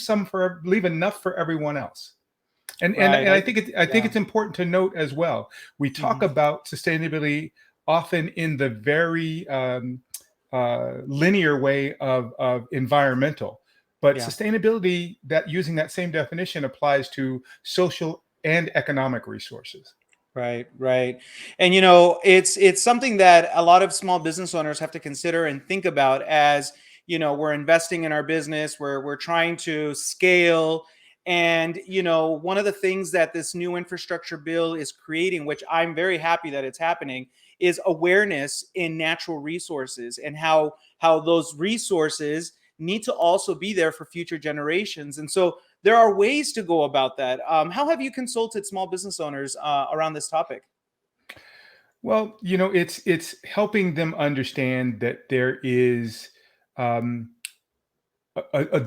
F: enough for everyone else. And I think it's important to note as well. We talk about sustainability often in the very linear way of environmental, but sustainability, that using that same definition, applies to social and economic resources.
B: Right. And it's something that a lot of small business owners have to consider and think about as we're investing in our business, we're trying to scale. And, one of the things that this new infrastructure bill is creating, which I'm very happy that it's happening, is awareness in natural resources and how those resources need to also be there for future generations. And so there are ways to go about that. How have you consulted small business owners around this topic?
F: Well, it's helping them understand that there is a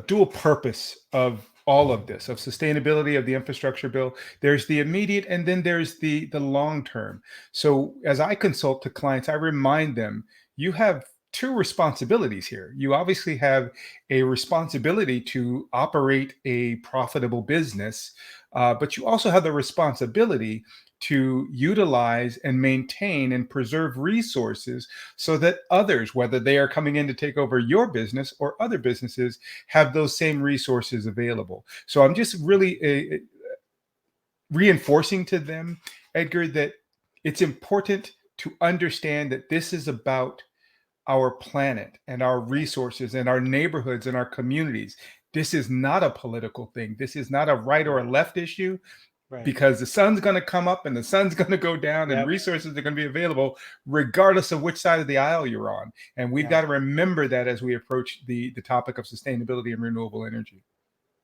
F: dual purpose of all of this, of sustainability, of the infrastructure bill. There's the immediate, and then there's the long term. So as I consult to clients, I remind them, you have two responsibilities here. You obviously have a responsibility to operate a profitable business, but you also have the responsibility to utilize and maintain and preserve resources so that others, whether they are coming in to take over your business or other businesses, have those same resources available. So I'm just really reinforcing to them, Edgar, that it's important to understand that this is about our planet and our resources and our neighborhoods and our communities. This is not a political thing. This is not a right or a left issue. Right. Because the sun's going to come up and the sun's going to go down, and resources are going to be available regardless of which side of the aisle you're on. And we've got to remember that as we approach the topic of sustainability and renewable energy.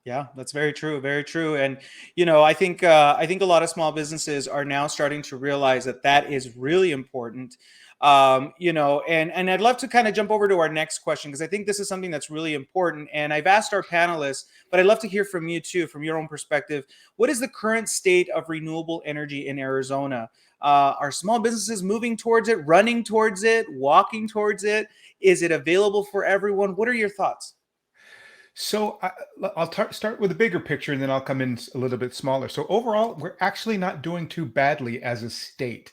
B: Yeah, that's very true. Very true. And, I think a lot of small businesses are now starting to realize that is really important. And I'd love to kind of jump over to our next question, because I think this is something that's really important. And I've asked our panelists, but I'd love to hear from you too, from your own perspective. What is the current state of renewable energy in Arizona? Are small businesses moving towards it, running towards it, walking towards it? Is it available for everyone? What are your thoughts?
F: So I'll start with a bigger picture, and then I'll come in a little bit smaller. So overall, we're actually not doing too badly as a state.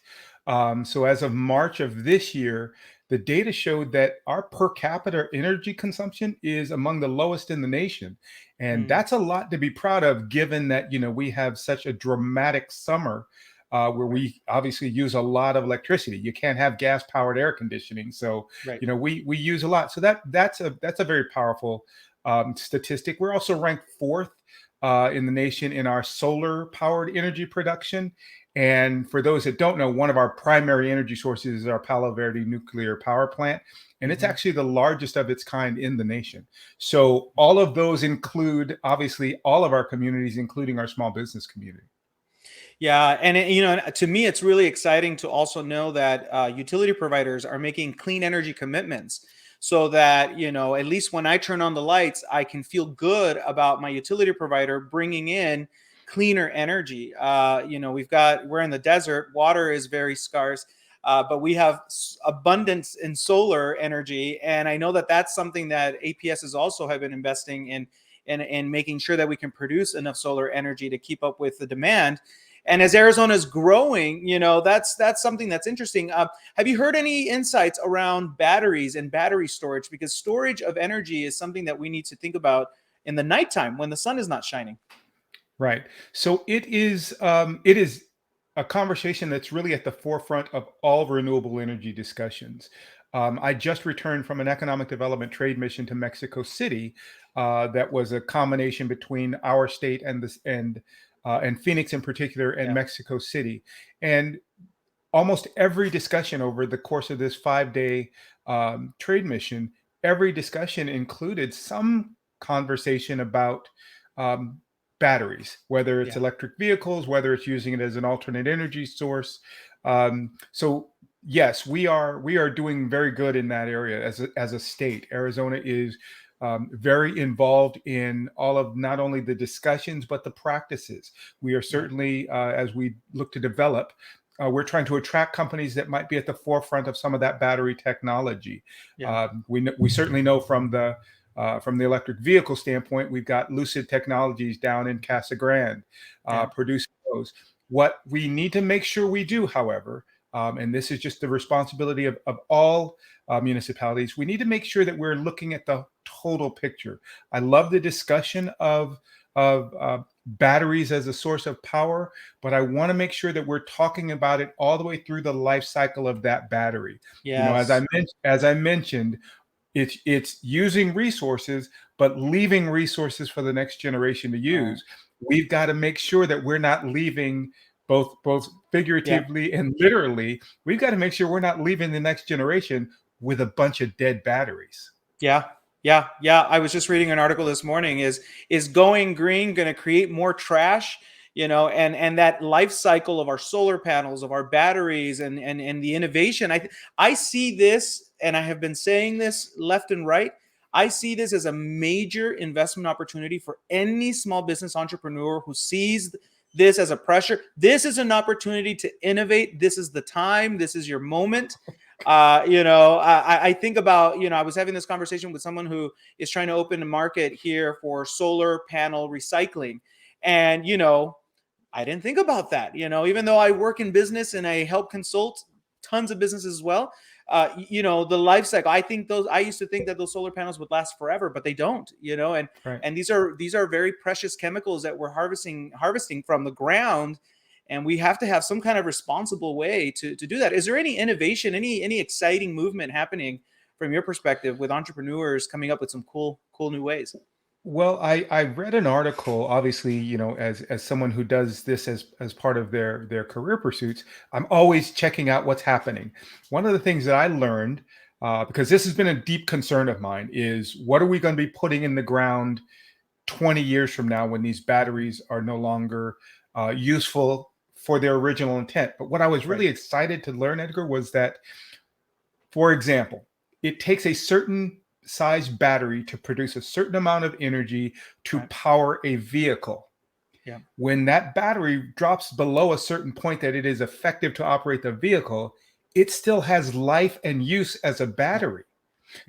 F: So as of March of this year, the data showed that our per capita energy consumption is among the lowest in the nation. And that's a lot to be proud of, given that, we have such a dramatic summer where we obviously use a lot of electricity. You can't have gas powered air conditioning. So, we use a lot. So that's a very powerful statistic. We're also ranked fourth in the nation in our solar powered energy production. And for those that don't know, one of our primary energy sources is our Palo Verde nuclear power plant. And it's actually the largest of its kind in the nation. So all of those include, obviously, all of our communities, including our small business community.
B: Yeah, and to me, it's really exciting to also know that utility providers are making clean energy commitments, so that at least when I turn on the lights, I can feel good about my utility provider bringing in cleaner energy. We're in the desert, water is very scarce, but we have abundance in solar energy, and I know that that's something that APSs also have been investing in, and making sure that we can produce enough solar energy to keep up with the demand. And as Arizona is growing, that's something that's interesting. Have you heard any insights around batteries and battery storage? Because storage of energy is something that we need to think about in the nighttime when the sun is not shining.
F: Right. So it is a conversation that's really at the forefront of all renewable energy discussions. I just returned from an economic development trade mission to Mexico City. That was a combination between our state and Phoenix in particular, and Mexico City. And almost every discussion over the course of this 5-day trade mission, every discussion included some conversation about batteries, whether it's electric vehicles, whether it's using it as an alternate energy source. So yes, we are doing very good in that area as a state. Arizona is very involved in all of not only the discussions but the practices. We are certainly, as we look to develop, we're trying to attract companies that might be at the forefront of some of that battery technology. We certainly know from the electric vehicle standpoint, we've got Lucid Technologies down in Casa Grande producing those. What we need to make sure we do, however, and this is just the responsibility of all municipalities, we need to make sure that we're looking at the total picture. I love the discussion of batteries as a source of power, but I want to make sure that we're talking about it all the way through the life cycle of that battery. As I mentioned, it's using resources, but leaving resources for the next generation to use. We've got to make sure that we're not leaving, both figuratively and literally, we've got to make sure we're not leaving the next generation with a bunch of dead batteries.
B: Yeah. I was just reading an article this morning. Is going green going to create more trash? And that life cycle of our solar panels, of our batteries, and the innovation. I see this, and I have been saying this left and right. I see this as a major investment opportunity for any small business entrepreneur who sees this as a pressure. This is an opportunity to innovate. This is the time. This is your moment. I think about, I was having this conversation with someone who is trying to open a market here for solar panel recycling. And, I didn't think about that, even though I work in business and I help consult tons of businesses as well. The life cycle, I used to think that those solar panels would last forever, but they don't, and these are very precious chemicals that we're harvesting from the ground. And we have to have some kind of responsible way to do that. Is there any innovation, any exciting movement happening from your perspective with entrepreneurs coming up with some cool new ways?
F: Well, I read an article, obviously, as someone who does this as part of their career pursuits, I'm always checking out what's happening. One of the things that I learned, because this has been a deep concern of mine, is what are we going to be putting in the ground 20 years from now when these batteries are no longer useful for their original intent? But what I was really excited to learn, Edgar, was that, for example, it takes a certain size battery to produce a certain amount of energy to power a vehicle. When that battery drops below a certain point that it is effective to operate the vehicle, it still has life and use as a battery.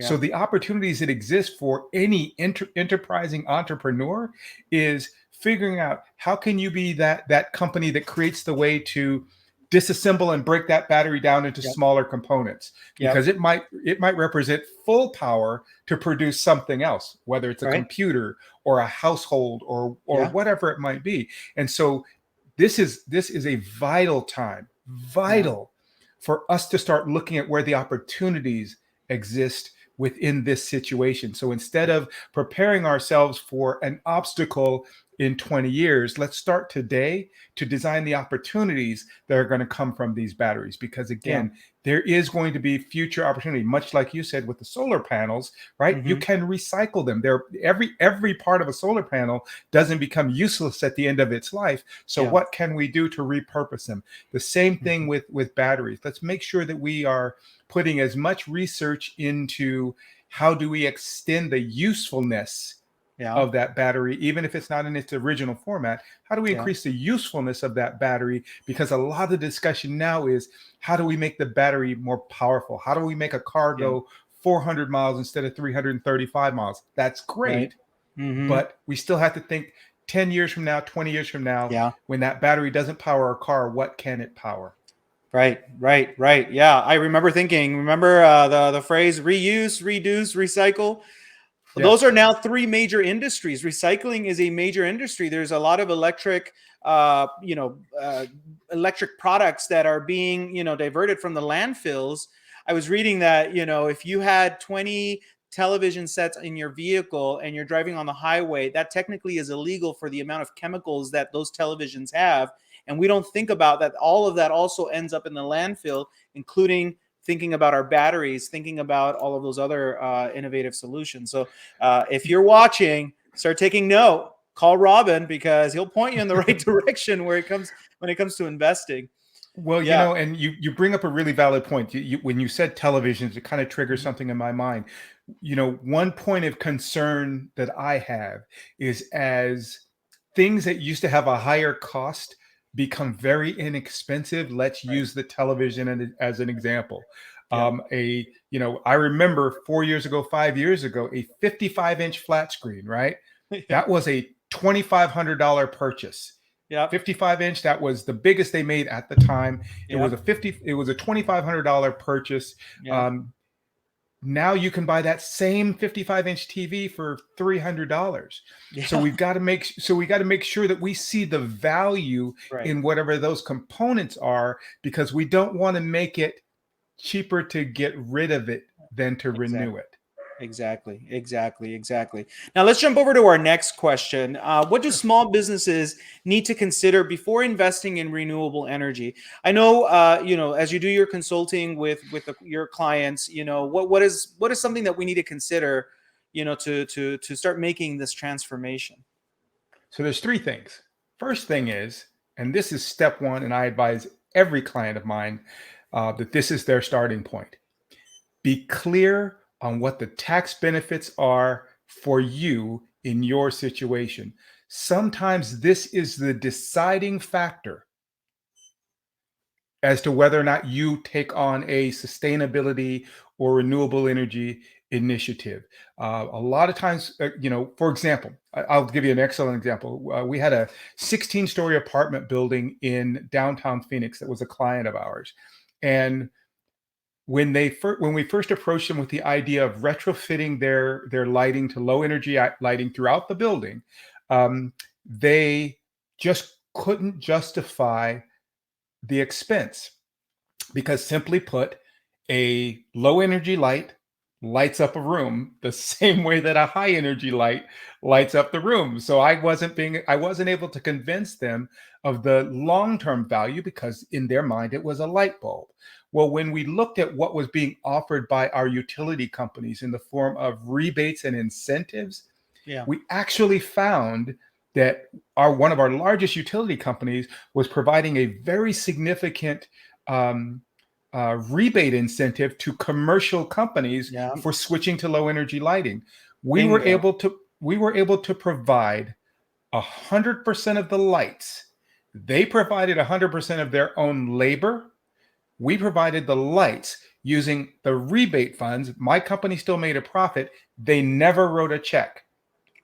F: So the opportunities that exist for any enterprising entrepreneur is figuring out how can you be that company that creates the way to disassemble and break that battery down into smaller components, because it might represent full power to produce something else, whether it's a computer or a household or whatever it might be. And so this is a vital time, for us to start looking at where the opportunities exist within this situation. So instead of preparing ourselves for an obstacle in 20 years. Let's start today to design the opportunities that are going to come from these batteries, because again, there is going to be future opportunity, much like you said with the solar panels, right? You can recycle them. Every part of a solar panel doesn't become useless at the end of its life. So what can we do to repurpose them? The same thing with batteries. Let's make sure that we are putting as much research into how do we extend the usefulness of that battery, even if it's not in its original format. How do we increase the usefulness of that battery? Because a lot of the discussion now is, how do we make the battery more powerful? How do we make a car go 400 miles instead of 335 miles? That's great, but we still have to think 10 years from now, 20 years from now, when that battery doesn't power a car, what can it power?
B: Right. Yeah, I remember thinking, the phrase reuse, reduce, recycle?
F: Yes.
B: Those are now three major industries. Recycling is a major industry. There's a lot of electric products that are being, diverted from the landfills. I was reading that, if you had 20 television sets in your vehicle and you're driving on the highway, that technically is illegal for the amount of chemicals that those televisions have. And we don't think about that. All of that also ends up in the landfill, including thinking about our batteries, thinking about all of those other innovative solutions. So if you're watching, start taking note. Call Robin, because he'll point you in the right direction when it comes to investing.
F: Well, and you bring up a really valid point. When you said televisions, it kind of triggers something in my mind. One point of concern that I have is, as things that used to have a higher cost become very inexpensive. Let's use the television as an example. I remember 4 years ago, 5 years ago, a 55-inch flat screen, right? That was a $2,500 purchase. 55-inch, that was the biggest they made at the time. It was a $2,500 purchase. Now you can buy that same 55-inch TV for $300. So we got to make sure that we see the value in whatever those components are, because we don't want to make it cheaper to get rid of it than to renew it.
B: Exactly. Now let's jump over to our next question. What do small businesses need to consider before investing in renewable energy? I know, as you do your consulting with your clients, what is something that we need to consider, to start making this transformation?
F: So there's three things. First thing is, and this is step one, and I advise every client of mine that this is their starting point. Be clear on what the tax benefits are for you in your situation. Sometimes this is the deciding factor as to whether or not you take on a sustainability or renewable energy initiative. A lot of times, for example, I'll give you an excellent example. We had a 16-story apartment building in downtown Phoenix that was a client of ours. And when we first approached them with the idea of retrofitting their lighting to low energy lighting throughout the building, they just couldn't justify the expense, because simply put, a low energy light lights up a room the same way that a high energy light lights up the room. So I wasn't able to convince them of the long-term value, because in their mind it was a light bulb. Well, when we looked at what was being offered by our utility companies in the form of rebates and incentives, we actually found that one of our largest utility companies was providing a very significant rebate incentive to commercial companies for switching to low energy lighting. We were able to provide 100% of the lights. They provided 100% of their own labor. We provided the lights using the rebate funds. My company still made a profit. They never wrote a check.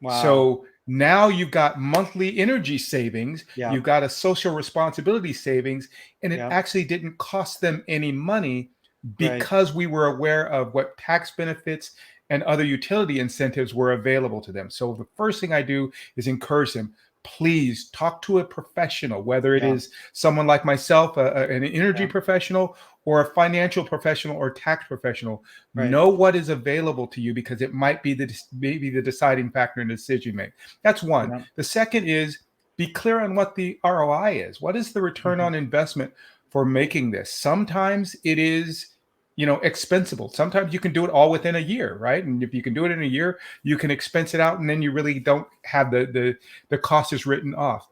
B: Wow.
F: So now you've got monthly energy savings, you've got a social responsibility savings, and it actually didn't cost them any money, because we were aware of what tax benefits and other utility incentives were available to them. So the first thing I do is encourage them, please talk to a professional, whether it is someone like myself, an energy professional, or a financial professional or tax professional. Know what is available to you, because it might be maybe the deciding factor in the decision you make. That's one. The second is be clear on what the ROI is. What is the return on investment for making this? Sometimes it is, expensible. Sometimes you can do it all within a year, right? And if you can do it in a year, you can expense it out, and then you really don't have the cost is written off.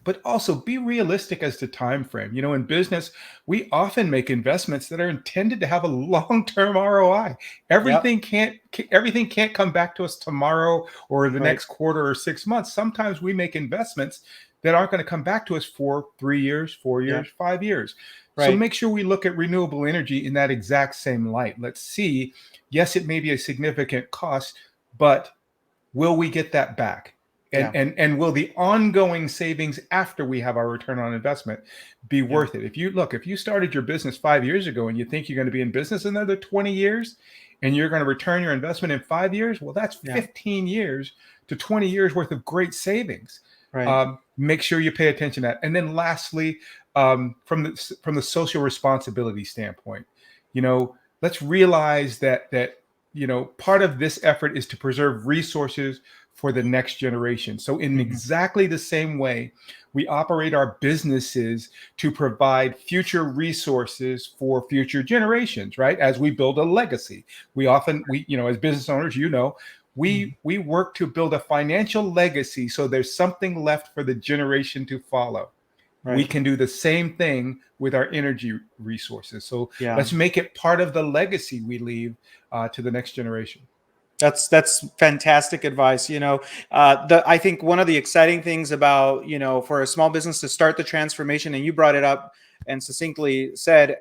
F: But also be realistic as to time frame. In business, we often make investments that are intended to have a long-term ROI. Everything can't come back to us tomorrow or the next quarter or 6 months. Sometimes we make investments that aren't going to come back to us for 3 years, 4 years, 5 years. So make sure we look at renewable energy in that exact same light. Let's see, yes, it may be a significant cost, but will we get that back? And will the ongoing savings after we have our return on investment be worth it? If you started your business 5 years ago and you think you're going to be in business another 20 years and you're going to return your investment in 5 years, well, that's 15 years to 20 years worth of great savings. Make sure you pay attention to that. And then lastly, from the social responsibility standpoint, let's realize that part of this effort is to preserve resources for the next generation. So in exactly the same way, we operate our businesses to provide future resources for future generations, right? As we build a legacy, we as business owners, we work to build a financial legacy so there's something left for the generation to follow. We can do the same thing with our energy resources. So let's make it part of the legacy we leave to the next generation.
B: That's fantastic advice. I think one of the exciting things about, for a small business to start the transformation, and you brought it up and succinctly said,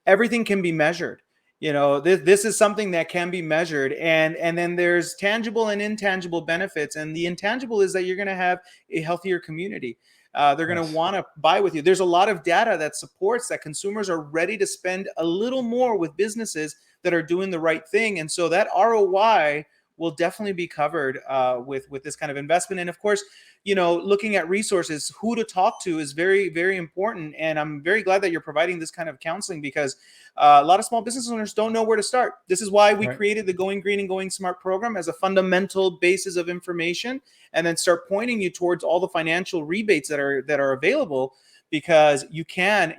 B: everything can be measured. This is something that can be measured, and then there's tangible and intangible benefits. And the intangible is that you're going to have a healthier community. They're going to want to buy with you. There's a lot of data that supports that consumers are ready to spend a little more with businesses that are doing the right thing. And so that ROI will definitely be covered with this kind of investment. And of course, looking at resources, who to talk to is very, very important. And I'm very glad that you're providing this kind of counseling, because a lot of small business owners don't know where to start. This is why we created the Going Green and Going Smart program as a fundamental basis of information, and then start pointing you towards all the financial rebates that are available, because you can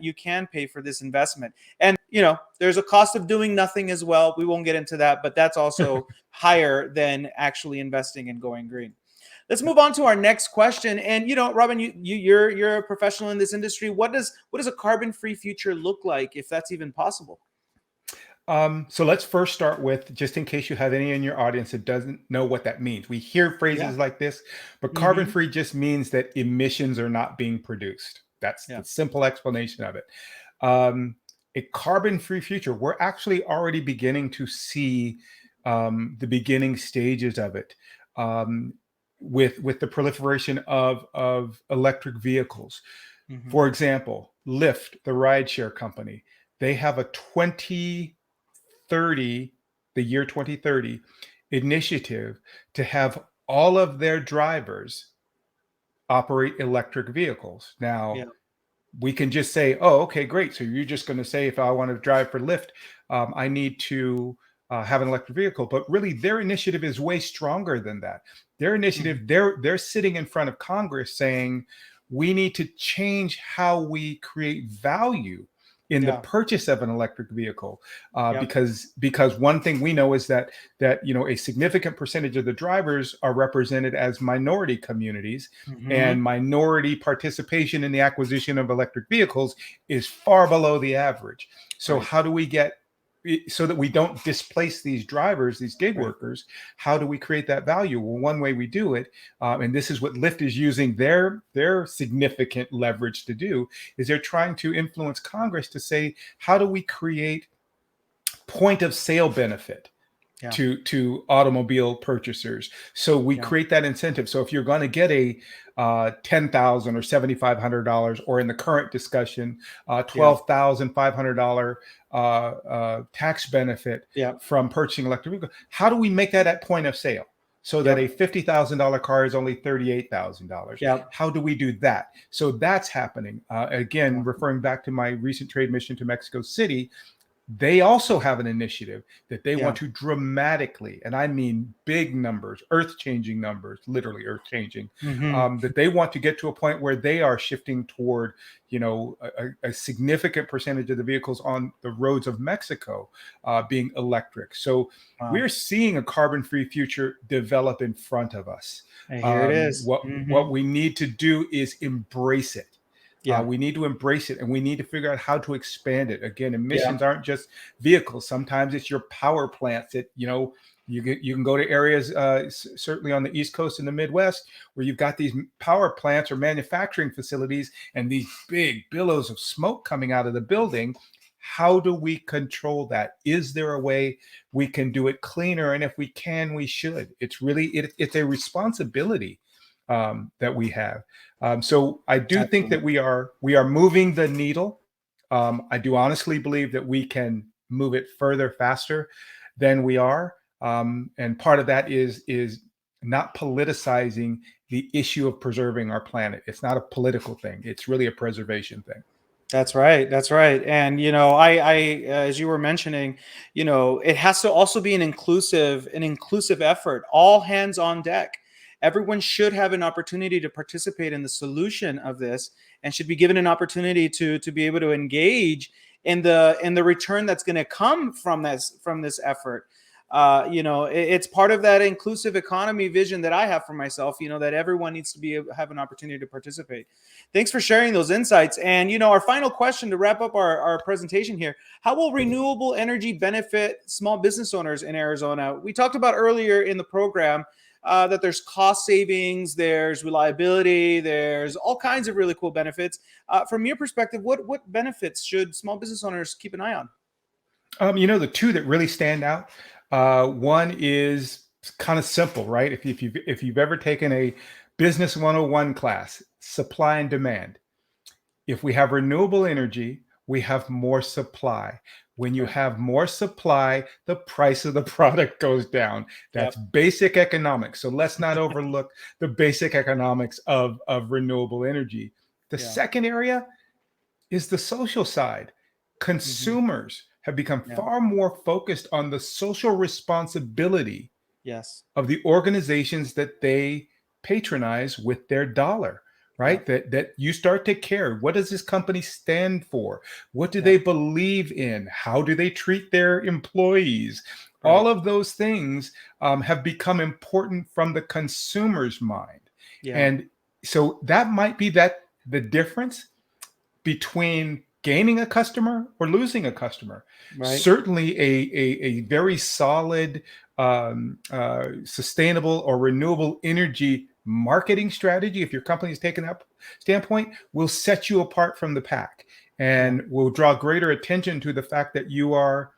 B: pay for this investment. And there's a cost of doing nothing as well. We won't get into that, but that's also higher than actually investing in going green. Let's move on to our next question. And Robin, you're a professional in this industry. What does a carbon-free future look like, if that's even possible?
F: So let's first start with, just in case you have any in your audience that doesn't know what that means. We hear phrases like this, but carbon-free just means that emissions are not being produced. That's the simple explanation of it. A carbon-free future, we're actually already beginning to see the beginning stages of it with the proliferation of electric vehicles. For example, Lyft, the rideshare company, they have a 2030 initiative to have all of their drivers operate electric vehicles. Now, we can just say, oh, okay, great. So you're just going to say, if I want to drive for Lyft, I need to have an electric vehicle. But really, their initiative is way stronger than that. Their initiative, they're sitting in front of Congress saying, we need to change how we create value in the purchase of an electric vehicle, because one thing we know is that a significant percentage of the drivers are represented as minority communities, and minority participation in the acquisition of electric vehicles is far below the average. So how do we get, so that we don't displace these drivers, these gig workers, how do we create that value? Well, one way we do it, and this is what Lyft is using their significant leverage to do, is they're trying to influence Congress to say, how do we create point of sale benefit to automobile purchasers? So we create that incentive. So if you're going to get a $10,000 or $7,500, or in the current discussion, $12,500 tax benefit from purchasing electric vehicle, how do we make that at point of sale? so that a $50,000 car is only $38,000.
B: Yep.
F: How do we do that? So that's happening. Again, referring back to my recent trade mission to Mexico City, they also have an initiative that they want to dramatically, and I mean big numbers, earth-changing numbers, literally earth-changing, that they want to get to a point where they are shifting toward, a significant percentage of the vehicles on the roads of Mexico being electric. So we're seeing a carbon-free future develop in front of us.
B: Here it is.
F: What we need to do is embrace it. We need to embrace it, and we need to figure out how to expand it. Again, emissions aren't just vehicles. Sometimes it's your power plants that, you can go to areas, certainly on the East Coast and the Midwest, where you've got these power plants or manufacturing facilities and these big billows of smoke coming out of the building. How do we control that? Is there a way we can do it cleaner? And if we can, we should. It's really, it's a responsibility that we have. So I do think that we are moving the needle. I do honestly believe that we can move it further, faster than we are. And part of that is not politicizing the issue of preserving our planet. It's not a political thing. It's really a preservation thing.
B: That's right. That's right. And, I as you were mentioning, it has to also be an inclusive effort, all hands on deck. Everyone should have an opportunity to participate in the solution of this, and should be given an opportunity to be able to engage in the return that's going to come from this effort. It's part of that inclusive economy vision that I have for myself, that everyone needs to have an opportunity to participate. Thanks for sharing those insights. And, our final question to wrap up our presentation here: how will renewable energy benefit small business owners in Arizona? We talked about earlier in the program that there's cost savings, there's reliability, there's all kinds of really cool benefits. From your perspective, what benefits should small business owners keep an eye on?
F: The two that really stand out, one is kind of simple, right? If you've ever taken a Business 101 class, supply and demand. If we have renewable energy, we have more supply. When you have more supply, the price of the product goes down. That's basic economics. So let's not overlook the basic economics of renewable energy. The second area is the social side. Consumers have become far more focused on the social responsibility of the organizations that they patronize with their dollar. Right? That you start to care. What does this company stand for? What do they believe in? How do they treat their employees? Right. All of those things have become important from the consumer's mind. And so that might be the difference between gaining a customer or losing a customer. Right. Certainly a very solid, sustainable or renewable energy marketing strategy, if your company is taking that standpoint, will set you apart from the pack and will draw greater attention to the fact that you are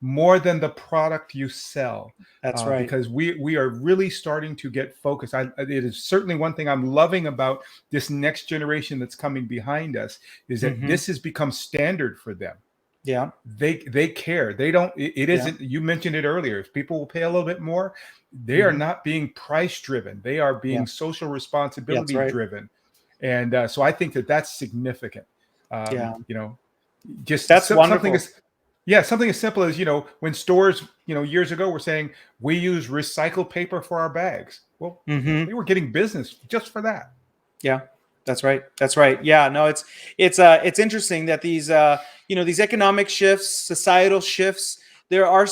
F: more than the product you sell. That's right. Because we are really starting to get focused. It is certainly one thing I'm loving about this next generation that's coming behind us, is that this has become standard for them. Yeah. They care. They don't, it isn't, you mentioned it earlier, if people will pay a little bit more, they are not being price driven. They are being social responsibility driven. And so I think that that's significant. Just
B: that's
F: something as simple as, when stores, years ago were saying we use recycled paper for our bags. Well, they were getting business just for that. Yeah.
B: That's right. That's right. Yeah, no, it's interesting that these these economic shifts, societal shifts, there are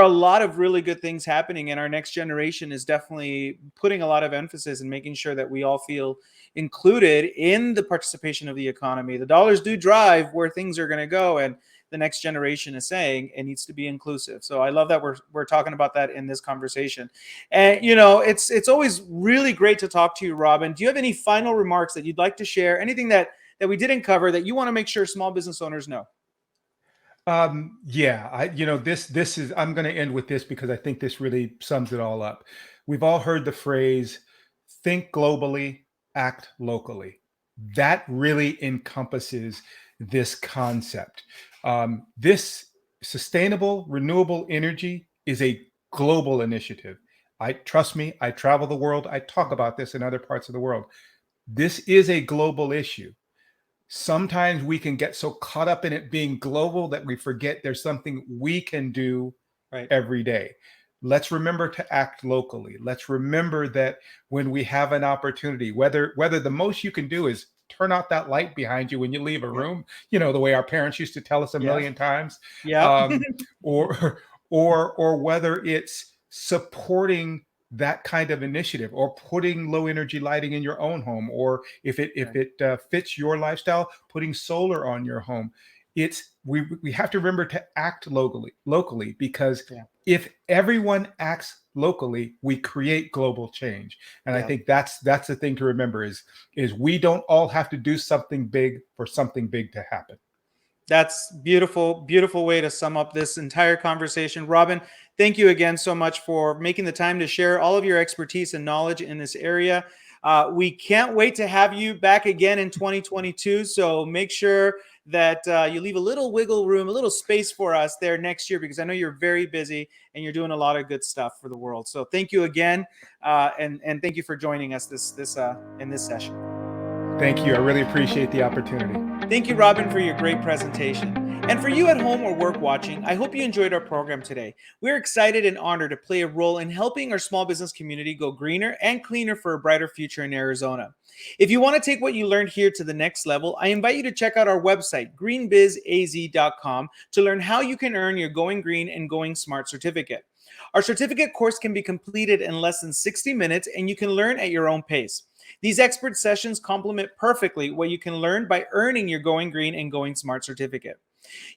B: a lot of really good things happening, and our next generation is definitely putting a lot of emphasis and making sure that we all feel included in the participation of the economy. The dollars do drive where things are going to go, and the next generation is saying it needs to be inclusive. So I love that we're talking about that in this conversation. And it's always really great to talk to you, Robin. Do you have any final remarks that you'd like to share? Anything that we didn't cover that you want to make sure small business owners know?
F: This is, I'm going to end with this because I think this really sums it all up. We've all heard the phrase, think globally, act locally. That really encompasses this concept. This sustainable, renewable energy is a global initiative. Trust me, I travel the world. I talk about this in other parts of the world. This is a global issue. Sometimes we can get so caught up in it being global that we forget there's something we can do every day. Let's remember to act locally. Let's remember that when we have an opportunity, whether the most you can do is turn out that light behind you when you leave a room, the way our parents used to tell us a million times, or whether it's supporting that kind of initiative, or putting low energy lighting in your own home, or if it fits your lifestyle, putting solar on your home. We have to remember to act locally, because if everyone acts locally, we create global change. And I think that's the thing to remember is we don't all have to do something big for something big to happen.
B: That's beautiful, beautiful way to sum up this entire conversation. Robin, thank you again so much for making the time to share all of your expertise and knowledge in this area. We can't wait to have you back again in 2022. So make sure that you leave a little wiggle room, a little space for us there next year, because I know you're very busy and you're doing a lot of good stuff for the world. So thank you again, and thank you for joining us in this session.
F: Thank you. I really appreciate the opportunity.
B: Thank you, Robin, for your great presentation. And for you at home or work watching, I hope you enjoyed our program today. We're excited and honored to play a role in helping our small business community go greener and cleaner for a brighter future in Arizona. If you want to take what you learned here to the next level, I invite you to check out our website, greenbizaz.com, to learn how you can earn your Going Green and Going Smart certificate. Our certificate course can be completed in less than 60 minutes, and you can learn at your own pace. These expert sessions complement perfectly what you can learn by earning your Going Green and Going Smart certificate.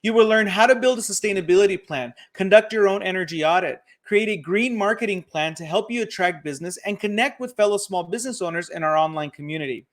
B: You will learn how to build a sustainability plan, conduct your own energy audit, create a green marketing plan to help you attract business, and connect with fellow small business owners in our online community.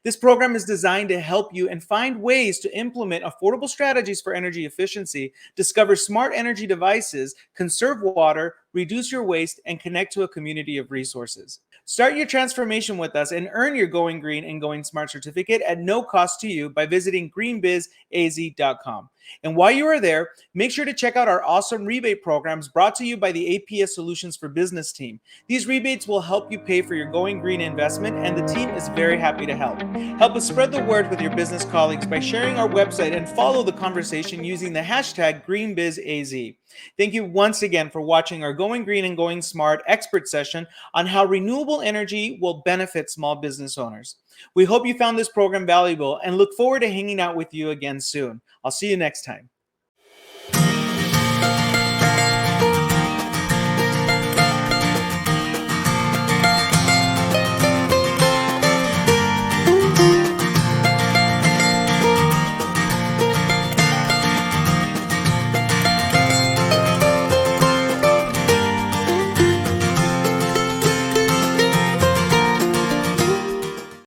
B: This program is designed to help you and find ways to implement affordable strategies for energy efficiency, discover smart energy devices, conserve water, reduce your waste, and connect to a community of resources. Start your transformation with us and earn your Going Green and Going Smart certificate at no cost to you by visiting greenbizaz.com. And while you are there, make sure to check out our awesome rebate programs brought to you by the APS Solutions for Business team. These rebates will help you pay for your Going Green investment, and the team is very happy to help. Help us spread the word with your business colleagues by sharing our website and follow the conversation using the hashtag GreenBizAZ. Thank you once again for watching our Going Green and Going Smart expert session on how renewable energy will benefit small business owners. We hope you found this program valuable and look forward to hanging out with you again soon. I'll see you next time.